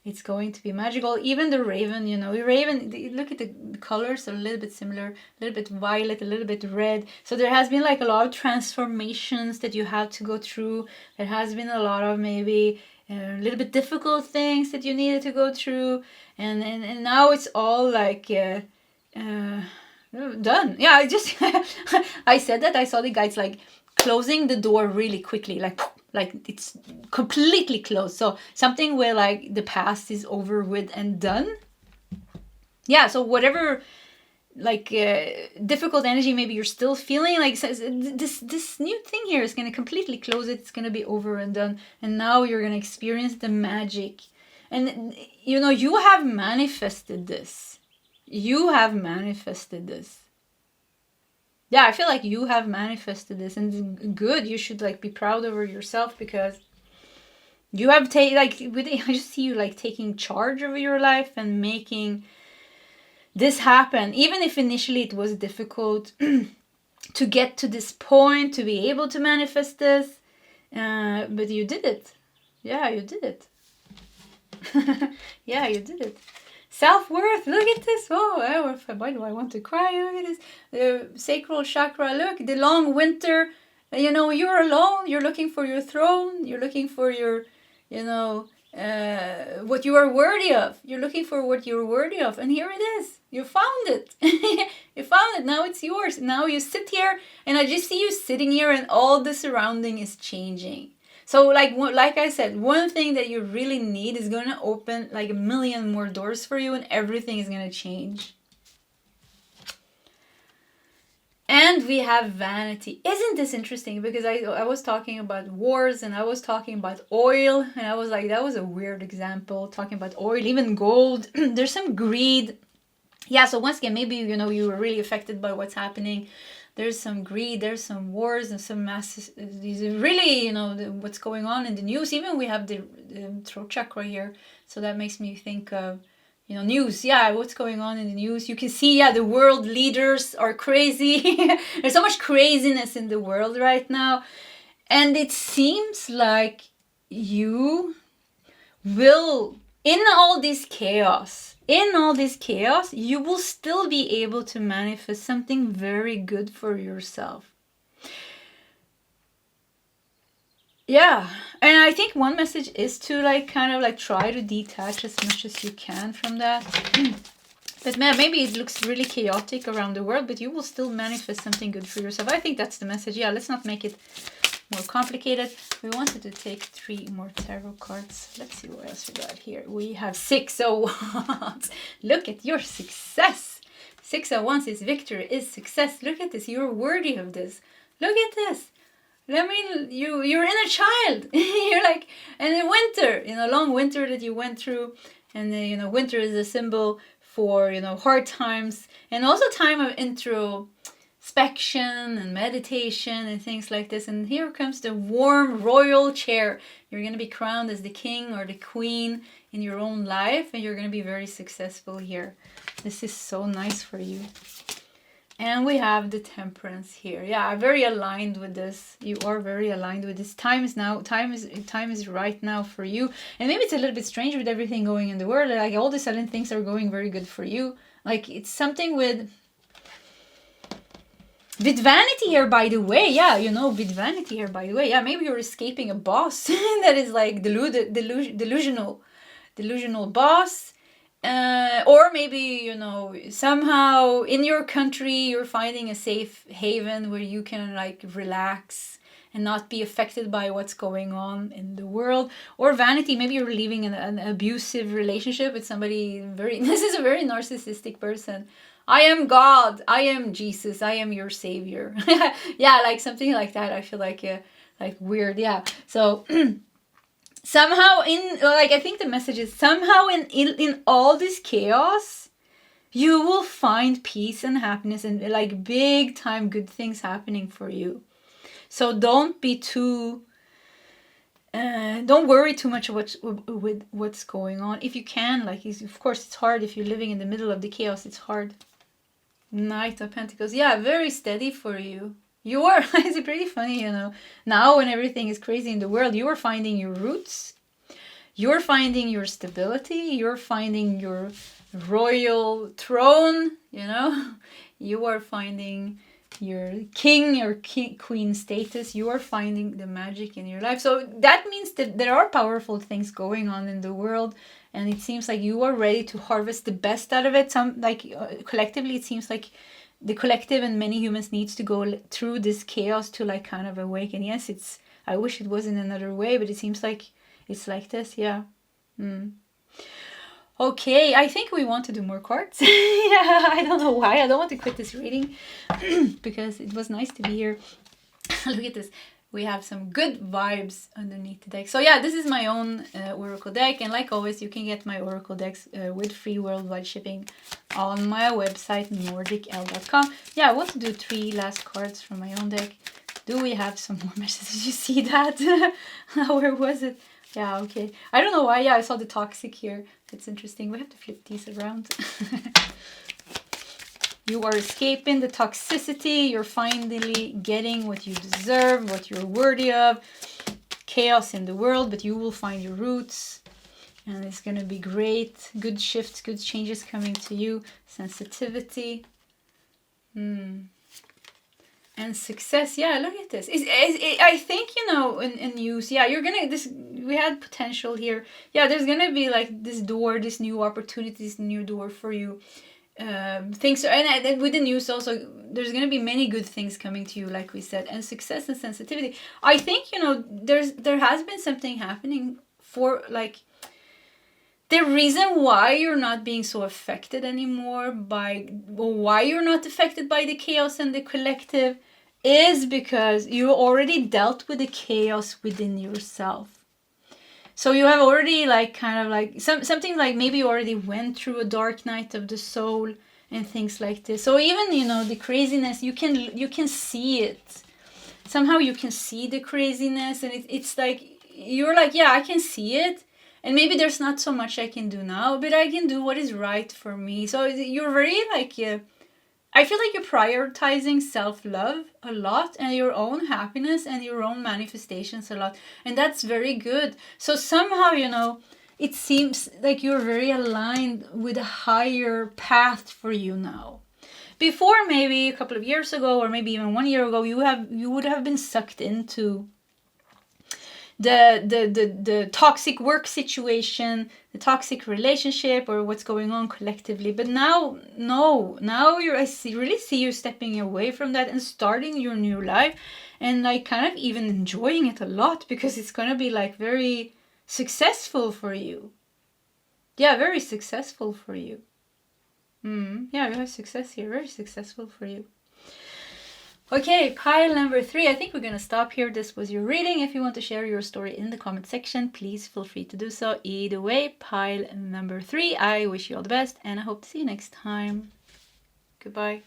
[SPEAKER 1] It's going to be magical. Even the raven, you know, the raven, look at the colors, are a little bit similar, a little bit violet, a little bit red. So there has been like a lot of transformations that you have to go through. There has been a lot of maybe a little bit difficult things that you needed to go through, and now it's all like done. Yeah, I just I said that I saw the guys like closing the door really quickly, like it's completely closed. So something where like the past is over with and done. Yeah, so whatever like difficult energy maybe you're still feeling, like this new thing here is going to completely close it. It's going to be over and done, and now you're going to experience the magic. And you know, you have manifested this. You have manifested this. Yeah, I feel like you have manifested this, and it's good. You should like be proud over yourself, because you have I just see you like taking charge of your life and making this happen, even if initially it was difficult to get to this point, to be able to manifest this. But you did it. Yeah, you did it. Yeah, you did it. Self-worth, look at this. Oh, why do I want to cry? Look at this. The sacral chakra, look, the long winter. You know, you're alone. You're looking for your throne. You're looking for your, you know, what you are worthy of. You're looking for what you're worthy of, and here it is. You found it. You found it. Now it's yours. Now you sit here, and I just see you sitting here, and all the surrounding is changing. So like I said, one thing that you really need is going to open like 1 million more doors for you, and everything is going to change. And And we have vanity. Isn't this interesting? Because I was talking about wars, and I was talking about oil, and I was like, that was a weird example, talking about oil, even gold. There's some greed. Yeah, so once again, maybe, you know, you were really affected by what's happening. There's some greed, there's some wars, and some mass, these are really, you know, what's going on in the news. Even we have the throat chakra here, so that makes me think of, you know, news. Yeah, what's going on in the news? You can see, yeah, the world leaders are crazy. There's so much craziness in the world right now. And it seems like you will, in all this chaos, you will still be able to manifest something very good for yourself. Yeah, and I think one message is to like kind of like try to detach as much as you can from that. But man, maybe it looks really chaotic around the world, but you will still manifest something good for yourself. I think that's the message. Yeah, let's not make it more complicated. We wanted to take 3 more tarot cards. Let's see what else we got here. We have 6 of Wands. Look at your success. 6 of Wands is victory, is success. Look at this. You're worthy of this. Look at this. I mean, you're inner child. You're like, and in winter, you know, long winter that you went through, and you know, winter is a symbol for, you know, hard times, and also time of introspection and meditation and things like this. And here comes the warm royal chair. You're going to be crowned as the king or the queen in your own life, and you're going to be very successful here. This is so nice for you. And we have the Temperance here. Yeah, I'm very aligned with this. You are very aligned with this. Time is right now for you. And maybe it's a little bit strange with everything going in the world. Like all of a sudden things are going very good for you. Like it's something with vanity here, by the way. Yeah, you know, with vanity here, by the way. Yeah, maybe you're escaping a boss that is like delusional boss. Or maybe, you know, somehow in your country you're finding a safe haven where you can like relax and not be affected by what's going on in the world. Or vanity, maybe you're leaving an abusive relationship with somebody this is a very narcissistic person. I am God, I am Jesus, I am your savior. Yeah, like something like that. I feel like weird. Yeah, so somehow I think the message is somehow in all this chaos, you will find peace and happiness and like big time good things happening for you. So don't be too, don't worry too much with what's going on. If you can, like, of course it's hard if you're living in the middle of the chaos, it's hard. Knight of Pentacles, yeah, very steady for you. You are, it's pretty funny, you know, now when everything is crazy in the world, you are finding your roots, you're finding your stability, you're finding your royal throne, you know, you are finding your king or queen status, you are finding the magic in your life. So that means that there are powerful things going on in the world, and it seems like you are ready to harvest the best out of it. Collectively, it seems like the collective and many humans needs to go through this chaos to like kind of awaken. Yes, I wish it was in another way, but it seems like it's like this. Yeah. Okay, I think we want to do more cards. Yeah, I don't know why. I don't want to quit this reading because it was nice to be here. Look at this. We have some good vibes underneath the deck. So yeah, this is my own oracle deck, and like always, you can get my oracle decks with free worldwide shipping on my website nordicl.com. Yeah, I want to do 3 last cards from my own deck. Do we have some more messages? Did you see that? Where was it? Yeah, okay. I don't know why. Yeah, I saw the toxic here. That's interesting. We have to flip these around. You are escaping the toxicity. You're finally getting what you deserve, what you're worthy of. Chaos in the world, but you will find your roots. And it's going to be great. Good shifts, good changes coming to you. Sensitivity. And success. Yeah, look at this. I think, you know, in news, yeah, you're going to, we had potential here. Yeah, there's going to be like this door, this new opportunity, this new door for you. Things are, and with the news also, there's going to be many good things coming to you, like we said, and success and sensitivity. I think, you know, there has been something happening for like the reason why you're not being so affected anymore by, or why you're not affected by the chaos and the collective, is because you already dealt with the chaos within yourself. So you have already like kind of like something like maybe you already went through a dark night of the soul and things like this. So even, you know, the craziness, you can see it. Somehow you can see the craziness, and it's like you're like, yeah, I can see it. And maybe there's not so much I can do now, but I can do what is right for me. So you're very like, I feel like you're prioritizing self-love a lot and your own happiness and your own manifestations a lot. And that's very good. So somehow, you know, it seems like you're very aligned with a higher path for you now. Before, maybe a couple of years ago, or maybe even 1 year ago, you would have been sucked into the toxic work situation, the toxic relationship, or what's going on collectively. But now, no, now really see you stepping away from that and starting your new life, and like kind of even enjoying it a lot, because it's gonna be like very successful for you. Yeah, very successful for you. Yeah, we have success here. Very successful for you. Okay, pile number 3. I think we're going to stop here. This was your reading. If you want to share your story in the comment section, please feel free to do so. Either way, pile number 3. I wish you all the best, and I hope to see you next time. Goodbye.